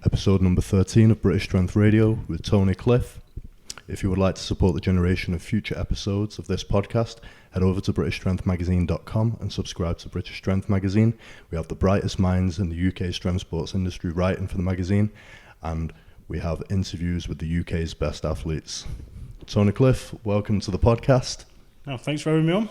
episode number 13 of British Strength Radio with Tony Cliffe. If you would like to support the generation of future episodes of this podcast, head over to BritishStrengthMagazine.com and subscribe to British Strength Magazine. We have the brightest minds in the UK strength sports industry writing for the magazine, and we have interviews with the UK's best athletes. Tony Cliffe, welcome to the podcast. Oh, thanks for having me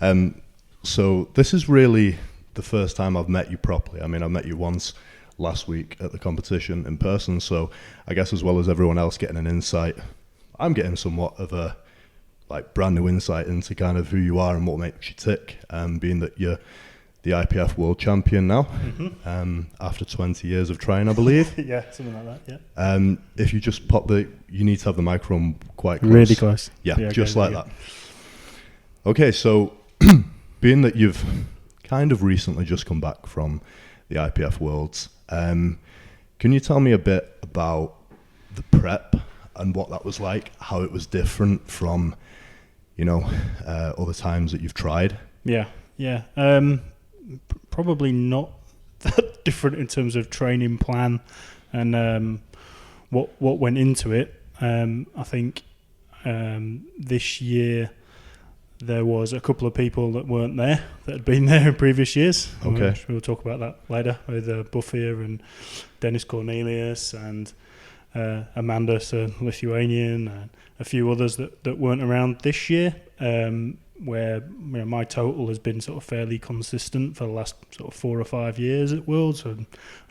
on. So this is really the first time I've met you properly. I mean, I met you once last week at the competition in person, so I guess as well as everyone else getting an insight, I'm getting somewhat of a brand new insight into kind of who you are and what makes you tick, being that you're the IPF world champion now, after 20 years of trying, I believe. Yeah, something like that, yeah. If you just you need to have the microphone quite close. Really close. Yeah, just like that. Okay, so being that you've kind of recently just come back from the IPF Worlds, can you tell me a bit about the prep and what that was like, how it was different from, other times that you've tried? Yeah. Probably not that different in terms of training plan and what went into it. I think this year there was a couple of people that weren't there that had been there in previous years. Okay. We'll talk about that later with Buffier and Dennis Cornelius and Amanda, Lithuanian, and a few others that weren't around this year, where my total has been sort of fairly consistent for the last sort of 4 or 5 years at Worlds, so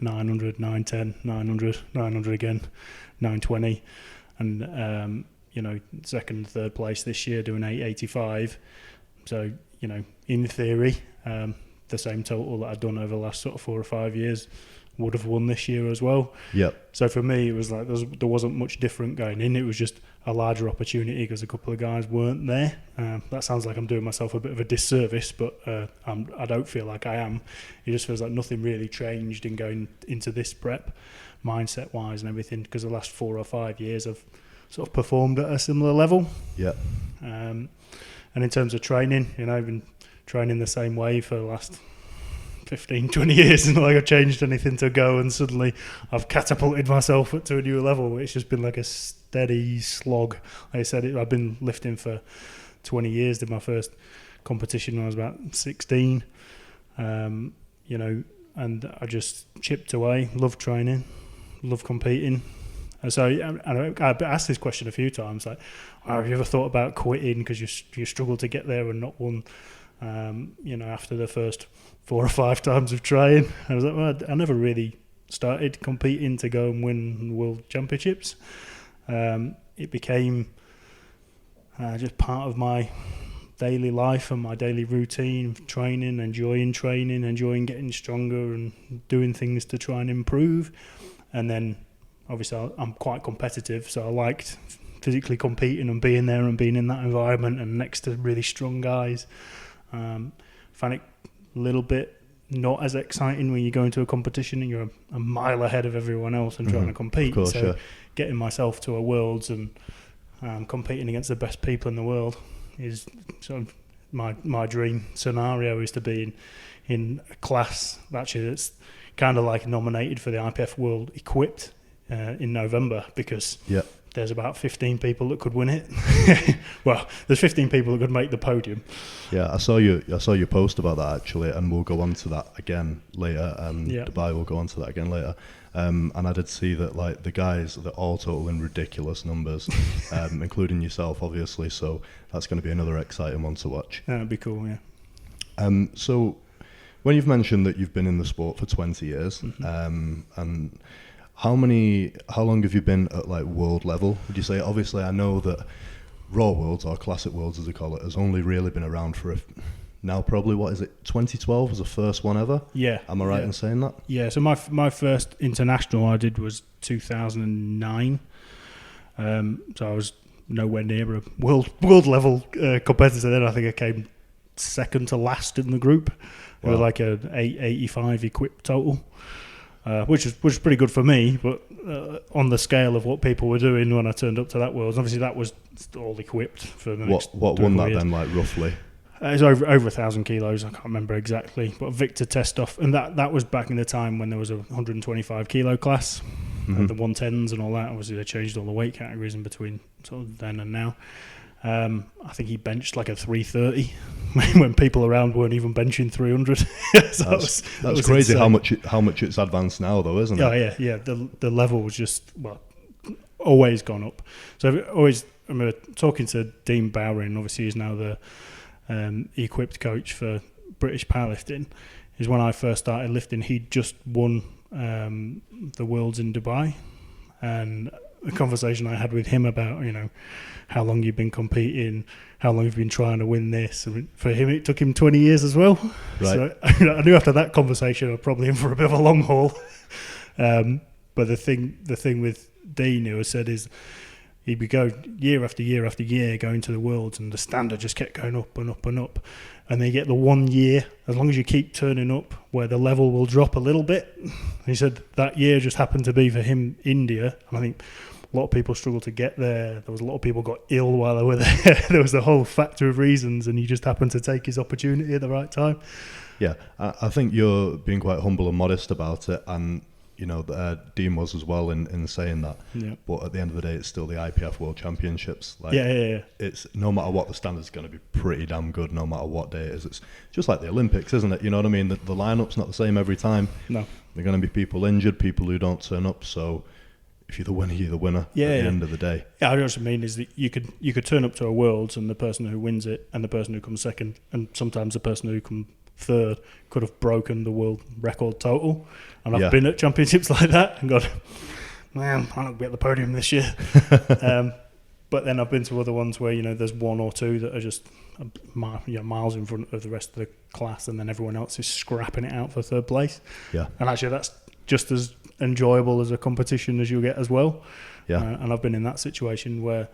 900, 910, 900, 900 again, 920, and second, third place this year doing 885. So, in theory, the same total that I'd done over the last sort of 4 or 5 years would have won this year as well. Yep. So for me, it was like there wasn't much different going in. It was just a larger opportunity because a couple of guys weren't there. That sounds like I'm doing myself a bit of a disservice, but I don't feel like I am. It just feels like nothing really changed in going into this prep, mindset-wise and everything, because the last 4 or 5 years I've sort of performed at a similar level. Yeah. And in terms of training, I've been training the same way for the last 15, 20 years, and I've changed anything to go, and suddenly I've catapulted myself to a new level. It's just been like a steady slog. Like I said, I've been lifting for 20 years. Did my first competition when I was about 16. And I just chipped away. Love training, love competing. And so I've asked this question a few times, like, have you ever thought about quitting because you struggled to get there and not won? After the first 4 or 5 times of trying, I was like, well, I never really started competing to go and win world championships. It became just part of my daily life and my daily routine, training, enjoying getting stronger and doing things to try and improve. And then obviously I'm quite competitive, so I liked physically competing and being there and being in that environment and next to really strong guys. Find it a little bit not as exciting when you go into a competition and you're a mile ahead of everyone else and trying to compete. Of course, so yeah. Getting myself to a Worlds and competing against the best people in the world is sort of my dream scenario, is to be in a class actually that's kind of like nominated for the IPF World Equipped in November, because there's about 15 people that could win it. Well, there's 15 people that could make the podium. Yeah, I saw your post about that actually, and we'll go on to that again later. Dubai will go on to that again later. And I did see that the guys, they're all totaling ridiculous numbers, including yourself, obviously. So that's going to be another exciting one to watch. That'd be cool, yeah. So when you've mentioned that you've been in the sport for 20 years, and how long have you been at world level, would you say? Obviously, I know that Raw Worlds, or Classic Worlds as they call it, has only really been around for now probably, 2012 was the first one ever? Yeah. Am I right in saying that? Yeah, so my first international I did was 2009. So I was nowhere near a world level competitor then. I think I came second to last in the group. Wow. With an 885 equipped total. Which was pretty good for me, but on the scale of what people were doing when I turned up to that Worlds, obviously that was all equipped for the next What won that years. then, roughly? It's over 1,000 kilos. I can't remember exactly, but Victor Testov, and that was back in the time when there was a 125 kilo class, Mm-hmm. the 110s and all that. Obviously, they changed all the weight categories in between sort of then and now. I think he benched like a 330 when people around weren't even benching 300. So That's was crazy insane. how much it's advanced now, though, isn't it? Oh yeah. The level was just always gone up. So I remember talking to Dean Bowring. Obviously, he's now the equipped coach for British powerlifting. Is when I first started lifting, he'd just won the Worlds in Dubai, and the conversation I had with him about, how long you've been competing, how long you've been trying to win this. And for him, it took him 20 years as well. Right. So I knew after that conversation, I was probably in for a bit of a long haul. But the thing with Dean, who has said, is he'd be going year after year after year going to the Worlds, and the standard just kept going up and up and up. And they get the 1 year, as long as you keep turning up, where the level will drop a little bit. He said that year just happened to be for him India, and I think a lot of people struggled to get there. There was a lot of people got ill while they were there. There was a whole factor of reasons, and he just happened to take his opportunity at the right time. Yeah, I think you're being quite humble and modest about it, and Dean was as well in saying that. Yeah. But at the end of the day, it's still the IPF World Championships. Like, Yeah. It's no matter what, the standard's going to be pretty damn good, no matter what day it is. It's just like the Olympics, isn't it? You know what I mean? The lineup's not the same every time. No. There are going to be people injured, people who don't turn up. So if you're the winner, you're the winner at the end of the day. Yeah, I know what I mean is that you could turn up to a Worlds, and the person who wins it and the person who comes second, and sometimes the person who comes third, could have broken the world record total. And I've been at championships like that and gone, man, I'm not going to be at the podium this year. But then I've been to other ones where, there's one or two that are just miles in front of the rest of the class, and then everyone else is scrapping it out for third place. Yeah. And actually that's just as enjoyable as a competition as you'll get as well. Yeah. And I've been in that situation where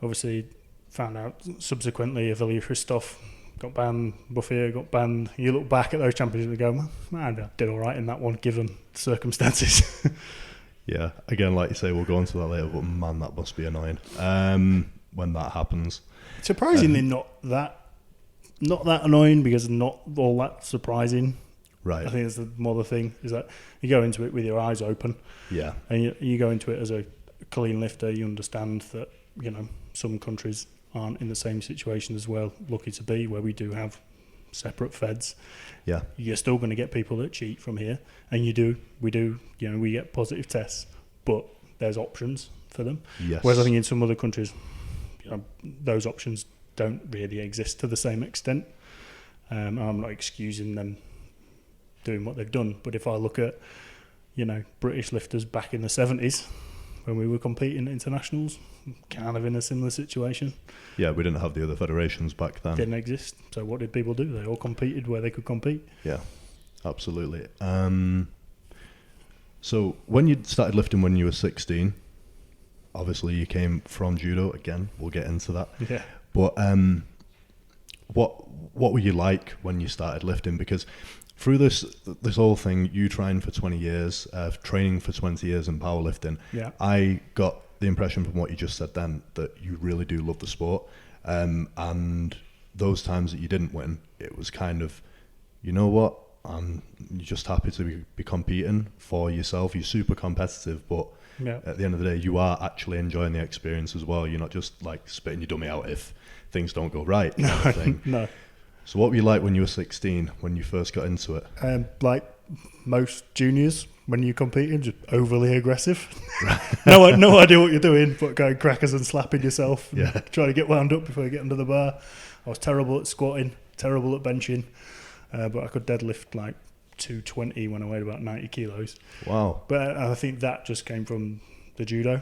obviously found out subsequently Evgeny Christoph got banned, Buffet got banned. You look back at those championships and go, man, I did all right in that one given the circumstances. Yeah, again, like you say, we'll go on to that later, but man, that must be annoying when that happens. Surprisingly not that annoying, because not all that surprising. Right. I think it's more the thing, is that you go into it with your eyes open. Yeah. And you go into it as a clean lifter, you understand that, some countries aren't in the same situation as well, lucky to be, where we do have separate feds. Yeah. You're still going to get people that cheat from here, and we get positive tests, but there's options for them. Yes. Whereas I think in some other countries, those options don't really exist to the same extent. I'm not excusing them doing what they've done, but if I look at, British lifters back in the 70s, when we were competing at internationals, kind of in a similar situation. Yeah, we didn't have the other federations back then. Didn't exist. So what did people do? They all competed where they could compete. Yeah, absolutely. So when you started lifting when you were 16, obviously you came from Judo. Again, we'll get into that. Yeah. But what were you like when you started lifting? Because through this whole thing, you trained for 20 years, training for 20 years in powerlifting, I got the impression from what you just said then that you really do love the sport. And those times that you didn't win, it was kind of, you know what, you're just happy to be competing for yourself. You're super competitive, but at the end of the day, you are actually enjoying the experience as well. You're not just like spitting your dummy out if things don't go right. No. So what were you like when you were 16, when you first got into it? Like most juniors, when you're competing, just overly aggressive. no idea what you're doing, but going crackers and slapping yourself and trying to get wound up before you get under the bar. I was terrible at squatting, terrible at benching, but I could deadlift like 220 when I weighed about 90 kilos. Wow. But I think that just came from the judo,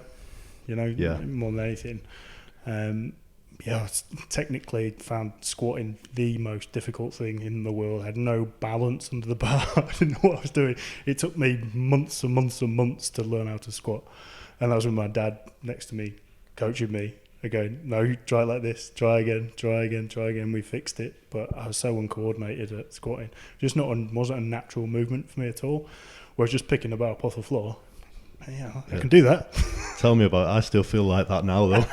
more than anything. I technically found squatting the most difficult thing in the world. I had no balance under the bar. I didn't know what I was doing. It took me months and months and months to learn how to squat. And that was with my dad next to me, coaching me, going, no, try it like this, try again. We fixed it. But I was so uncoordinated at squatting. Wasn't a natural movement for me at all. Whereas just picking a bar up off the floor, I can do that. Tell me about it. I still feel like that now, though.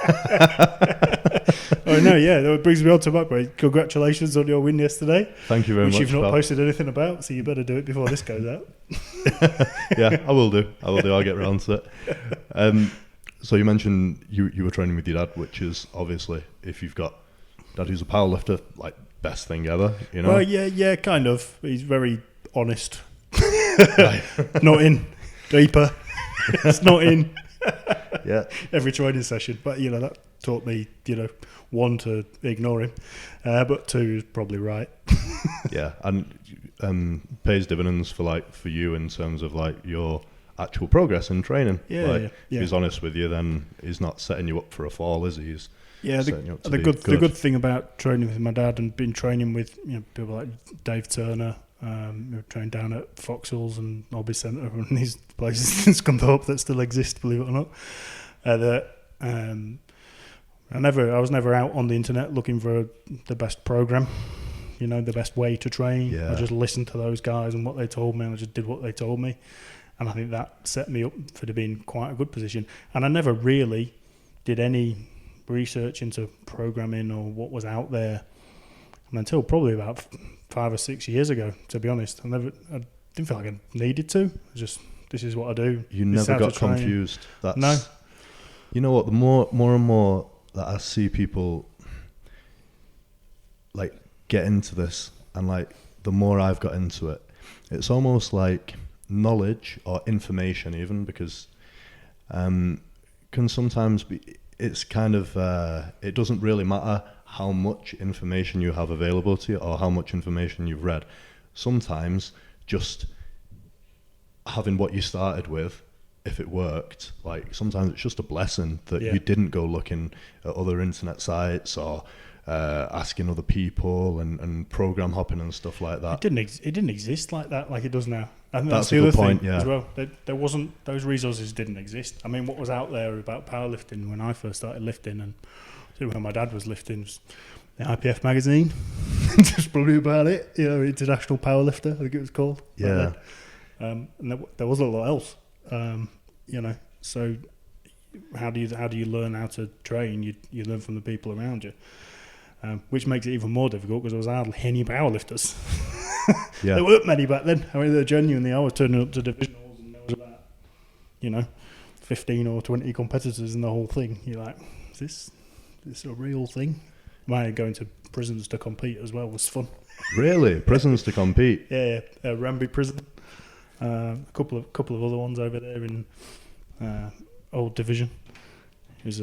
Oh no, yeah, that brings me on to my point. Congratulations on your win yesterday. Thank you very much. Which you've not pal. posted anything about, so you better do it before this goes out. Yeah, I will do. I'll get round to it. So you mentioned you were training with your dad, which is obviously, if you've got dad who's a powerlifter, like best thing ever, you know? Well, yeah, kind of. He's very honest. Right. Not in. Deeper. It's not in. Yeah. Every training session. But, that taught me, one, to ignore him, but two, is probably right. Yeah, and pays dividends for you in terms of like your actual progress in training. Yeah. If he's honest with you, then he's not setting you up for a fall, is he? He's setting you up to the be good thing about training with my dad and been training with people like Dave Turner, who trained down at Foxhalls and Hobby Centre and these places in Scunthorpe that still exist, believe it or not. I was never out on the internet looking for the best program, the best way to train. Yeah. I just listened to those guys and what they told me, and I just did what they told me. And I think that set me up for to be in quite a good position. And I never really did any research into programming or what was out there until probably about 5 or 6 years ago, to be honest. I didn't feel like I needed to. Just, this is what I do. You never got confused. No. You know what? The more and more that I see people like get into this, and like the more I've got into it, it's almost like knowledge or information, even, because can sometimes be. It's kind of it doesn't really matter how much information you have available to you or how much information you've read. Sometimes just having what you started with, if it worked, like sometimes it's just a blessing that you didn't go looking at other internet sites or asking other people and program hopping and stuff like that. It didn't exist like that, like it does now. I think That's the a other good point, thing yeah. as well. There wasn't, those resources didn't exist. I mean, what was out there about powerlifting when I first started lifting, and when my dad was lifting, was the IPF magazine. That's probably about it. International Powerlifter, I think it was called. Yeah. And there wasn't a lot else. So how do you learn how to train? You learn from the people around you. Which makes it even more difficult because there was hardly any powerlifters. Yeah. There weren't many back then. I mean, genuinely, I was turning up to divisionals and there was about, 15 or 20 competitors in the whole thing. You're like, is this a real thing? Going to prisons to compete as well was fun. Really? Prisons to compete? Yeah, Ramby Prison. A couple of other ones over there in Old Division. It was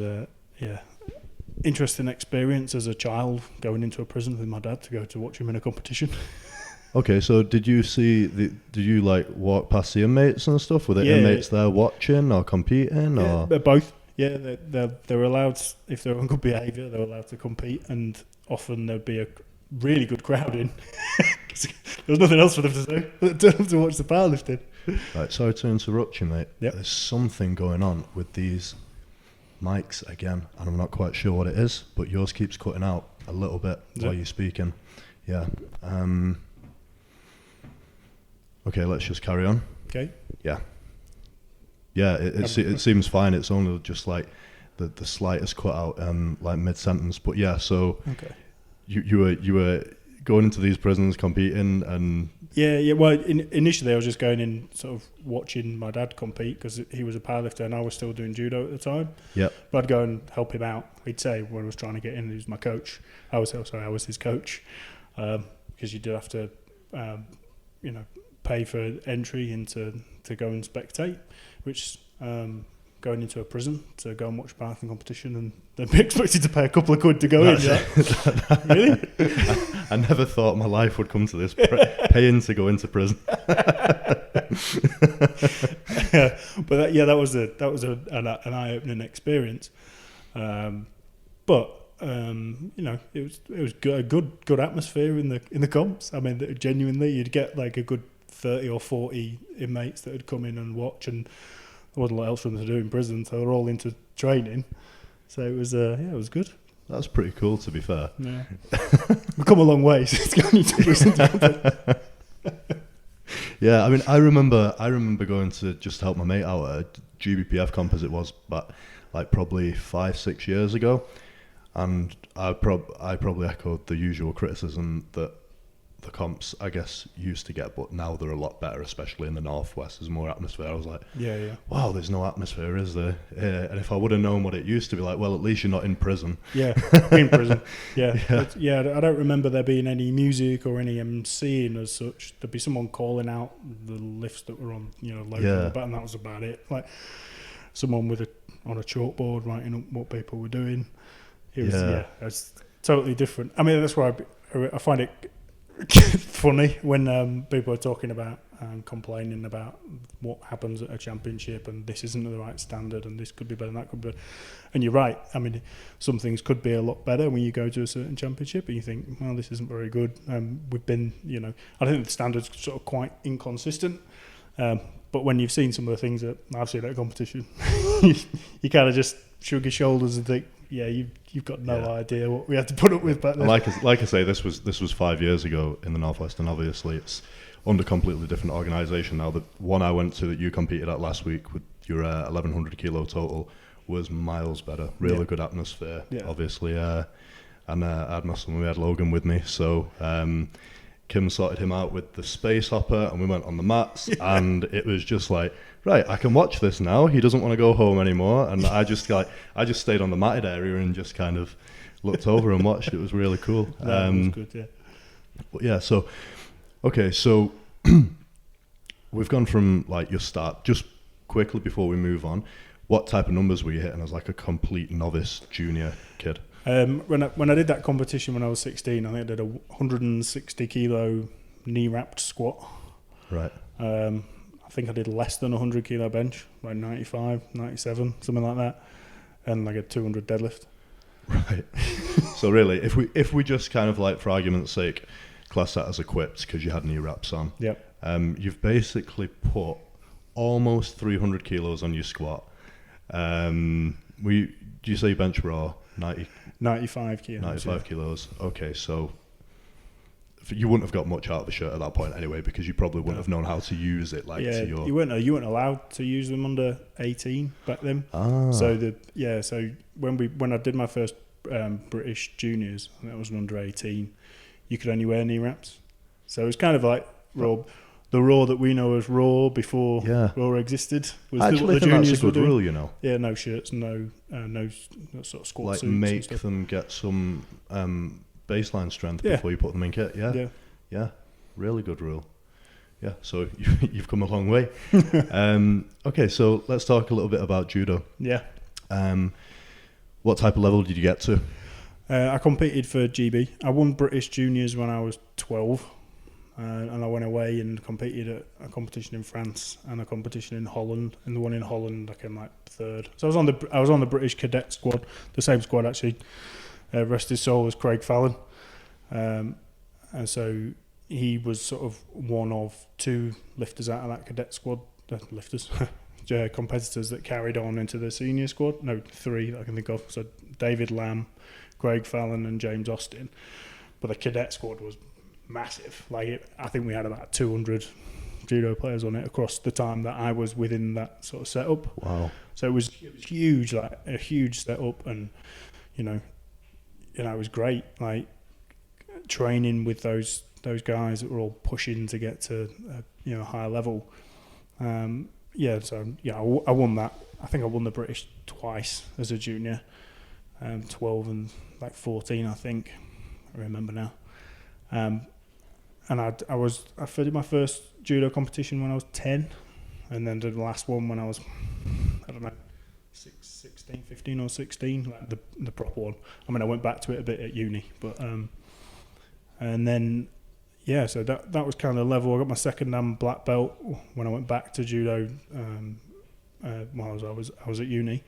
interesting experience as a child going into a prison with my dad to go to watch him in a competition. Okay, so did you like walk past the inmates and stuff? Were the inmates there watching or competing? Yeah, or both. Yeah, they're allowed, if they're on good behaviour, they're allowed to compete, and often there'd be a really good crowd in. There was nothing else for them to do. Turn up to watch the powerlifting. Right, sorry to interrupt you, mate. Yep. There's something going on with these mics again, and I'm not quite sure what it is, but yours keeps cutting out a little bit while you're speaking. Yeah. Okay, let's just carry on. Okay. Yeah. Yeah, it seems fine. It's only just like the slightest cut out, like mid-sentence. But yeah, so Okay. you were going into these prisons, competing, and Yeah. Well, initially I was just going in, sort of watching my dad compete because he was a powerlifter and I was still doing judo at the time. yeah, But I'd go and help him out. He'd say when I was trying to get in, he was my coach. I was his coach because you do have to, pay for entry into to go and spectate, which going into a prison to go and watch a powerlifting competition and then be expected to pay a couple of quid to go in. Really? I never thought my life would come to this, paying to go into prison. But that was an eye-opening experience. But it was a good atmosphere in the comps. I mean, genuinely, you'd get like a good 30 or 40 inmates that would come in and watch, and there wasn't a lot else for them to do in prison, so they're all into training. So it was it was good. That's pretty cool, to be fair. Yeah, we've come a long way. So it's going into prison. Yeah, I mean, I remember going to just help my mate out at a GBPF comp as it was, but like probably 5-6 years ago, And I probably echoed the usual criticism that the comps, I guess, used to get, but now they're a lot better, especially in the Northwest. There's more atmosphere. I was like, wow, there's no atmosphere, is there? And if I would have known what it used to be like, well, at least you're not in prison. Yeah, in prison. Yeah. I don't remember there being any music or any MCing as such. There'd be someone calling out the lifts that were on, local, and that was about it. Like someone on a chalkboard writing up what people were doing. It was, it's totally different. I mean, that's why I find it funny when people are talking about complaining about what happens at a championship and this isn't the right standard and this could be better and that could be better. And you're right. I mean, some things could be a lot better when you go to a certain championship and you think, well, this isn't very good. We've been, I think the standards sort of quite inconsistent. But when you've seen some of the things that I've seen at a competition, you kind of just shrug your shoulders and think, yeah, you've got no idea what we had to put up with back then. Like I say, this was 5 years ago in the Northwest, and obviously it's under completely different organisation now. The one I went to that you competed at last week with your 1100 kilo total was miles better. Really good atmosphere, obviously. And I had we had Logan with me, so Kim sorted him out with the space hopper, and we went on the mats, and it was just like, right, I can watch this now. He doesn't want to go home anymore, and I just stayed on the matted area and just kind of looked over and watched. It was really cool. That was good, yeah. But yeah, so we've gone from like your start. Just quickly before we move on, what type of numbers were you hitting as like a complete novice junior kid? When I did that competition when I was 16, I think I did a 160 kilo knee wrapped squat. Right. I think I did less than 100 kilo bench, like 95, 97, something like that, and like a 200 deadlift. Right. So really, if we just kind of like, for argument's sake, class that as equipped because you had knee wraps on. Yep. You've basically put almost 300 kilos on your squat. Do you say bench raw? 95 kilos. 95 kilos. Okay, so you wouldn't have got much out of the shirt at that point anyway, because you probably wouldn't have known how to use it. You weren't allowed to use them under 18 back then. So when I did my first British juniors, and that was an under 18, you could only wear knee wraps. So it was kind of like the raw that we know as raw before raw existed. Was I actually think that's a good rule, Yeah, no shirts, no sort of squat like suits. Make them get some baseline strength before you put them in kit. Yeah, really good rule. Yeah, so you've come a long way. Okay, so let's talk a little bit about judo. Yeah. What type of level did you get to? I competed for GB. I won British juniors when I was 12. And I went away and competed at a competition in France and a competition in Holland. And the one in Holland, I came like third. So I was on the British cadet squad, the same squad actually. Rest his soul was Craig Fallon, and so he was sort of one of two lifters out of that cadet squad. Competitors that carried on into the senior squad. No, three that I can think of. So David Lamb, Craig Fallon, and James Austin. But the cadet squad was massive. I think we had about 200 judo players on it across the time that I was within that sort of setup. Wow! So it was huge, like a huge setup, and it was great. Like training with those guys that were all pushing to get to a higher level. I won that. I think I won the British twice as a junior, 12 and like 14, I think. I remember now. And I did my first judo competition when I was 10, and then did the last one when I was, I don't know, 16, 15 or 16, like the proper one. I mean, I went back to it a bit at uni, but and then so that was kind of level. I got my second dan black belt when I went back to judo while I was at uni,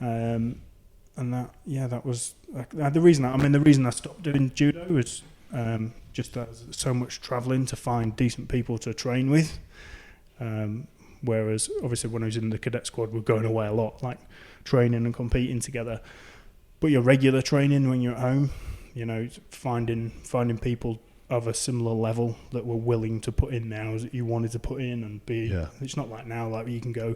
and that was the reason I stopped doing judo was just that there's so much travelling to find decent people to train with. Whereas obviously when I was in the cadet squad, we're going away a lot, like training and competing together. But your regular training when you're at home, finding people of a similar level that were willing to put in now as you wanted to put in and be. Yeah. It's not like now, like you can go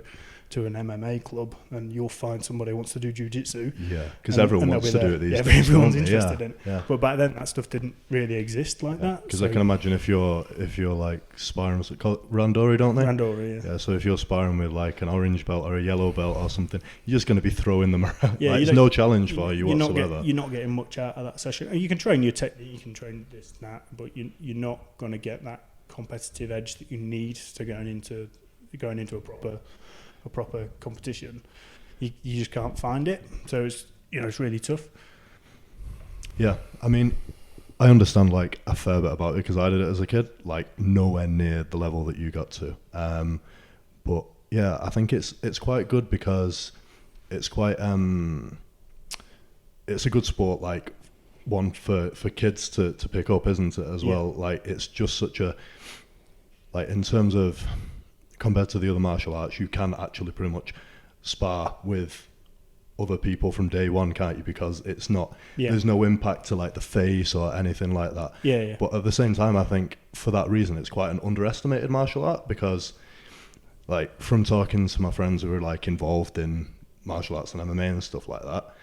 to an MMA club and you'll find somebody who wants to do jiu-jitsu. Yeah, because everyone wants to do it these days. Everyone's interested in it. Yeah. But back then, that stuff didn't really exist like that. Because I can imagine if you're like sparring, what's it called? Randori, don't they? Randori, Yeah, so if you're sparring with like an orange belt or a yellow belt or something, you're just going to be throwing them around. Yeah, like, there's no challenge for you whatsoever. You're not getting much out of that session. And you can train your technique, you can train this and that, but you're not going to get that competitive edge that you need to going into a proper competition. You just can't find it. So it's really tough. Yeah, I mean, I understand like a fair bit about it because I did it as a kid, like nowhere near the level that you got to. But yeah, I think it's quite good because it's quite it's a good sport, like one for kids to pick up, isn't it, as well? Like it's just such a, like in terms of compared to the other martial arts, you can actually pretty much spar with other people from day one, can't you? Because it's not, there's no impact to like the face or anything like that. Yeah. But at the same time, I think for that reason, it's quite an underestimated martial art because, like, from talking to my friends who are like involved in martial arts and MMA and stuff like that,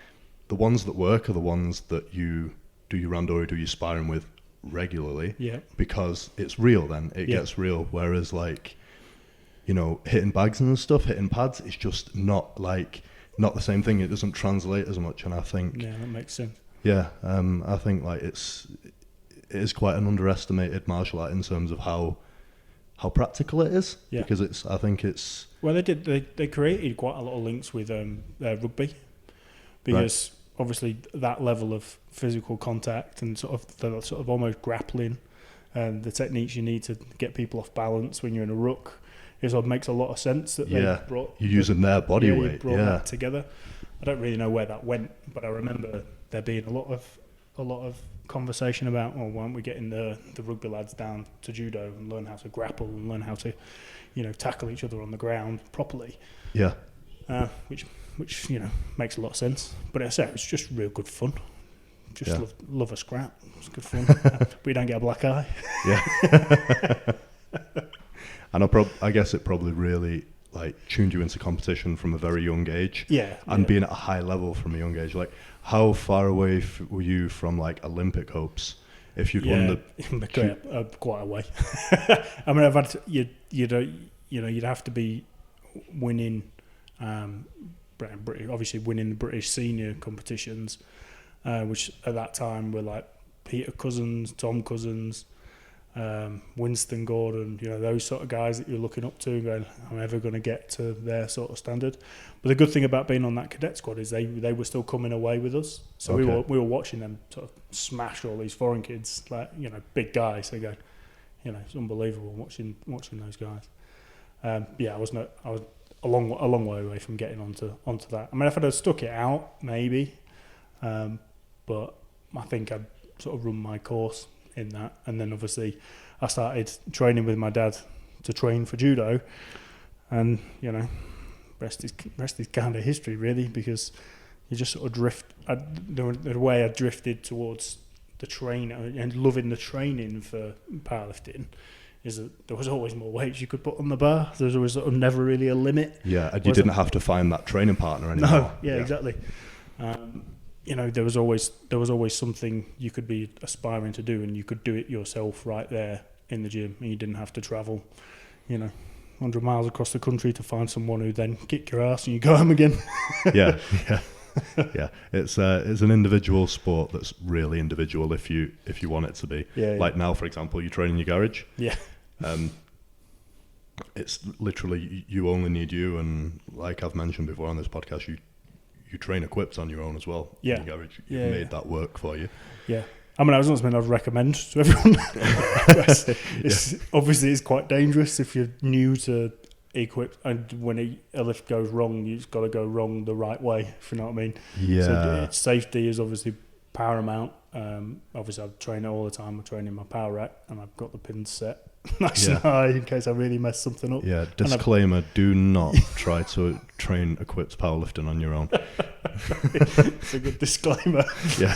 the ones that work are the ones that you do your randori, do your sparring with regularly. Yeah. Because it's real. Then it gets real. Whereas like, you know, hitting bags and stuff, hitting pads, it's just not the same thing. It doesn't translate as much, and I think that makes sense. Yeah, I think like it is quite an underestimated martial art in terms of how practical it is. Yeah. Because I think it's well, they created quite a lot of links with rugby because obviously that level of physical contact and sort of almost grappling and the techniques you need to get people off balance when you're in a ruck. It makes a lot of sense that they brought... You're using their body weight. You brought that together. I don't really know where that went, but I remember there being a lot of conversation about, why aren't we getting the rugby lads down to judo and learn how to grapple and learn how to, tackle each other on the ground properly. Yeah. Which makes a lot of sense. But it's just real good fun. Love a scrap. It's good fun. But you don't get a black eye. Yeah. And I guess it probably really like tuned you into competition from a very young age. Yeah. And being at a high level from a young age. Like, how far away were you from like Olympic hopes? If you'd won the quite a way. I mean, I've had you'd have to be winning, obviously winning the British senior competitions, which at that time were like Peter Cousins, Tom Cousins. Winston Gordon, those sort of guys that you're looking up to and going, I'm ever going to get to their sort of standard. But the good thing about being on that cadet squad is they were still coming away with us. So we were watching them sort of smash all these foreign kids, like, big guys. They go, it's unbelievable watching those guys. I was a long way away from getting onto that. I mean, if I'd have stuck it out, maybe, but I think I'd sort of run my course in that. And then obviously I started training with my dad to train for judo, and rest is kind of history really, because you just sort of drift. The way I drifted towards the train and loving the training for powerlifting is that there was always more weights you could put on the bar. There was sort of never really a limit. Yeah, and you didn't have to find that training partner anymore. No, yeah. Exactly. There was always something you could be aspiring to do, and you could do it yourself right there in the gym, and you didn't have to travel, 100 miles across the country to find someone who then kick your ass and you go home again. Yeah. It's an individual sport that's really individual if you want it to be. Yeah. Like now, for example, you train in your garage. Yeah. It's literally you only need you, and like I've mentioned before on this podcast, you train equipped on your own as well. Yeah. In your garage. You've made that work for you. Yeah. I mean, I was not something I'd recommend to everyone. Obviously, it's quite dangerous if you're new to equip, and when a lift goes wrong, you've got to go wrong the right way, if you know what I mean. Yeah. So safety is obviously paramount. Obviously, I train it all the time. I train in my power rack, and I've got the pins set nice and high in case I really mess something up. Yeah, disclaimer, do not try to train equipped powerlifting on your own. It's a good disclaimer. Yeah.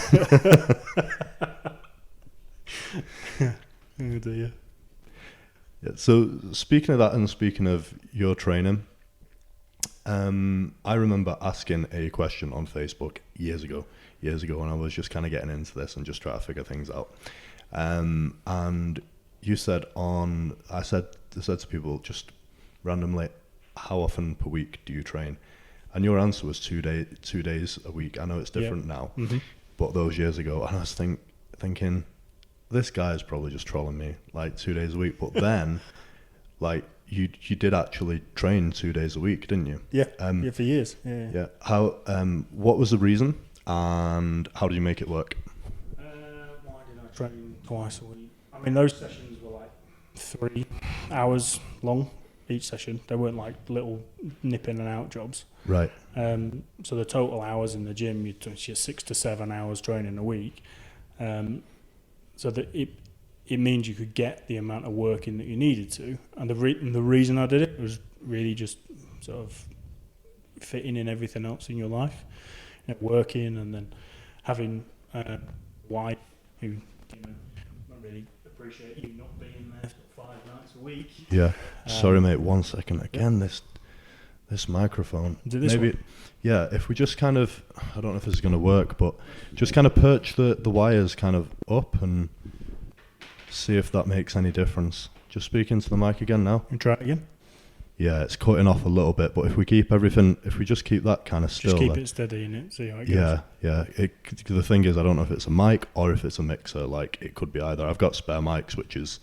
Oh dear. Yeah, so speaking of that and speaking of your training, I remember asking a question on Facebook years ago when I was just kind of getting into this and just trying to figure things out. And you said I said to people just randomly, how often per week do you train? And your answer was 2 days a week. I know it's different now, but those years ago, and I was thinking, this guy is probably just trolling me, like 2 days a week. But then, like, you did actually train 2 days a week, didn't you? Yeah, for years. Yeah. How? What was the reason, and how did you make it work? Why did I train twice a week? I mean, those sessions were like 3 hours long each session. They weren't like little nip in and out jobs. Right. So the total hours in the gym, you're 6 to 7 hours training a week. So that it means you could get the amount of work in that you needed to. And the reason I did it was really just sort of fitting in everything else in your life, working, and then having a wife who I really appreciate you not being there for 5 nights a week. Yeah. Sorry, mate. 1 second. Again, this microphone. Maybe. Yeah. If we just kind of, I don't know if this is going to work, but just kind of perch the wires kind of up and see if that makes any difference. Just speak into the mic again now. And try it again. Yeah, it's cutting off a little bit, but if we keep just keep that kind of still. Just keep it steady in it, see how it goes. Yeah. The thing is, I don't know if it's a mic or if it's a mixer. Like, it could be either. I've got spare mics, which is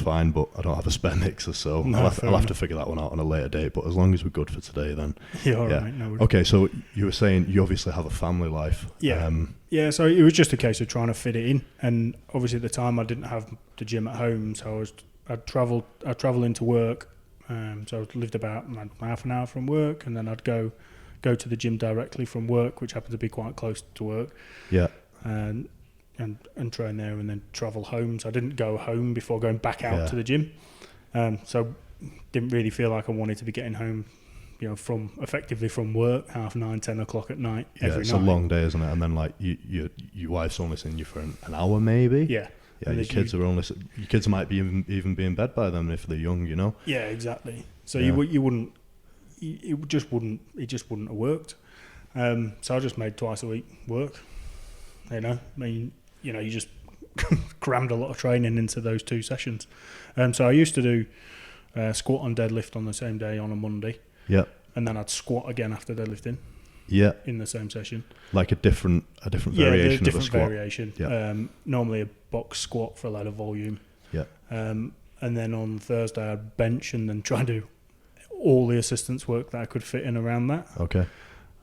fine, but I don't have a spare mixer, so I'll have to figure that one out on a later date. But as long as we're good for today, then all right. No, okay, so you were saying you obviously have a family life. Yeah. So it was just a case of trying to fit it in, and obviously at the time I didn't have the gym at home, so I'd travel into work. So I lived about half an hour from work, and then I'd go to the gym directly from work, which happened to be quite close to work. Yeah. And train there, and then travel home. So I didn't go home before going back out to the gym. So didn't really feel like I wanted to be getting home, effectively from work 9:30, 10 o'clock at night every night. It's a long day, isn't it? And then like your wife's only seeing you for an hour, maybe. Yeah. Yeah, your kids might be even be in bed by then if they're young, Yeah, exactly. So it just wouldn't have worked. So I just made twice a week work. You just crammed a lot of training into those 2 sessions. So I used to do squat and deadlift on the same day on a Monday. Yeah. And then I'd squat again after deadlifting. Yeah. In the same session. Like a different variation of a squat. Variation. Yeah. Normally a box squat for a lot of volume. Yeah. And then on Thursday I'd bench and then try and do all the assistance work that I could fit in around that. Okay.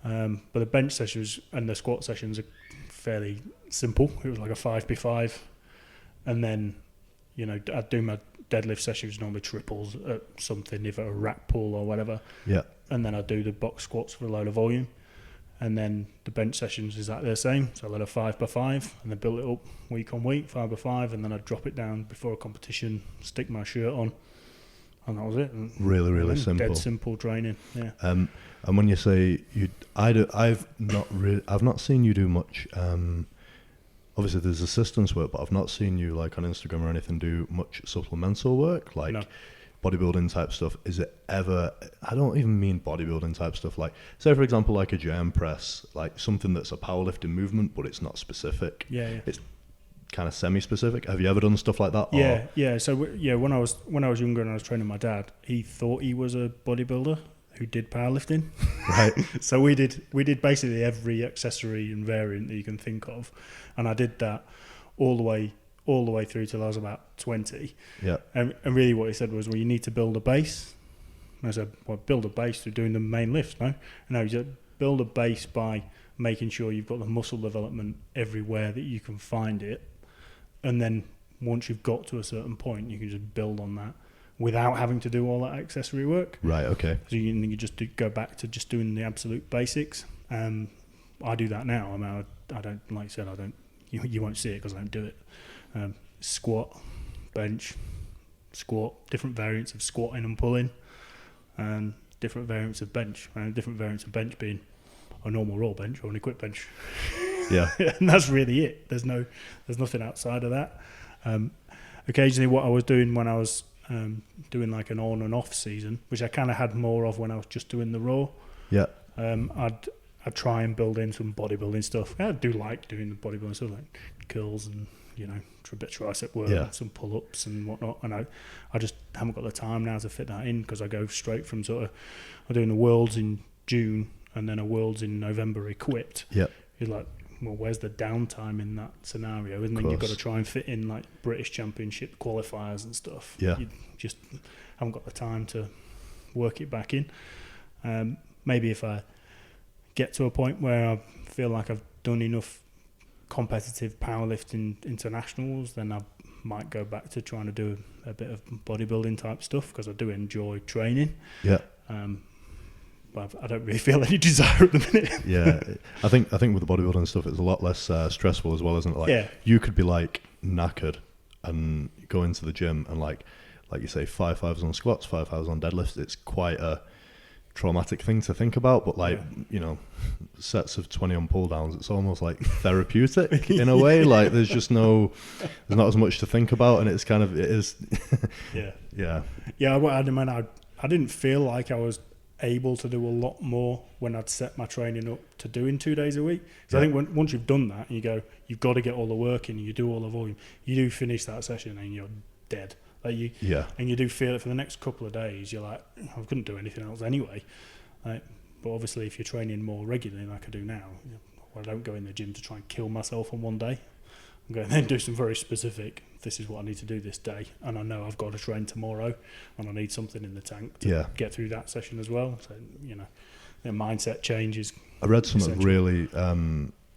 But the bench sessions and the squat sessions are fairly simple. It was like a 5x5, and then I'd do my deadlift sessions, normally triples at something, either a rack pull or whatever. Yeah. And then I'd do the box squats for a load of volume, and then the bench sessions is exactly the same. So a load of 5x5, and then build it up week on week, 5x5, and then I'd drop it down before a competition, stick my shirt on, and that was it. And really simple. Dead simple training. Yeah. And when you say I've not seen you do much. Obviously, there's assistance work, but I've not seen you like on Instagram or anything do much supplemental work, like bodybuilding type stuff. Is it ever? I don't even mean bodybuilding type stuff. Like, say for example, like a jam press, like something that's a powerlifting movement, but it's not specific. Yeah. It's kind of semi-specific. Have you ever done stuff like that? Yeah. So when I was younger and I was training my dad, he thought he was a bodybuilder who did powerlifting. Right. So we did basically every accessory and variant that you can think of, and I did that all the way through till I was about 20. Yeah. And really what he said was, well, you need to build a base. And I said, well, build a base through doing the main lifts, no? No, you just build a base by making sure you've got the muscle development everywhere that you can find it, and then once you've got to a certain point, you can just build on that without having to do all that accessory work. Right, okay. So you just go back to just doing the absolute basics. I do that now. I mean, I don't, like I said, I don't, you won't see it because I don't do it. Squat, bench, squat, different variants of squatting and pulling, and different variants of bench. And different variants of bench being a normal raw bench or an equipped bench. Yeah. And that's really it. There's nothing outside of that. Occasionally what I was doing when I was doing like an on and off season, which I kind of had more of when I was just doing the raw. Yeah. I'd try and build in some bodybuilding stuff. I do like doing the bodybuilding stuff, like curls and, you know, a bit of tricep work, Yeah. some pull-ups and whatnot. And I just haven't got the time now to fit that in, because I go straight from I'm doing the Worlds in June and then a Worlds in November equipped. Yeah. You're like, well, where's the downtime in that scenario? And then you've got to try and fit in like British Championship qualifiers and stuff. Yeah. You just haven't got the time to work it back in. Maybe if I get to a point where I feel like I've done enough competitive powerlifting internationals, then I might go back to trying to do a bit of bodybuilding type stuff, because I do enjoy training. Yeah. But I don't really feel any desire at the minute. Yeah, I think with the bodybuilding stuff, it's a lot less stressful as well, isn't it? Like, yeah. You could be like knackered and go into the gym and like you say, 5 5s on squats, 5 5s on deadlifts. It's quite a traumatic thing to think about, but like, you know, sets of 20 on pull downs, it's almost like therapeutic in a way. Like there's not as much to think about, and it's kind of, it is. Yeah. I didn't feel like I was able to do a lot more when I'd set my training up to doing 2 days a week. So I think once you've done that and you go, you've got to get all the work in, you do all the volume, you do finish that session and you're dead. Like and you do feel it for the next couple of days. You're like, I couldn't do anything else anyway. But obviously, if you're training more regularly like I do now, I don't go in the gym to try and kill myself on one day. I'm going to then do some very specific, this is what I need to do this day, and I know I've got to train tomorrow, and I need something in the tank to get through that session as well. So, you know, the mindset changes. I read something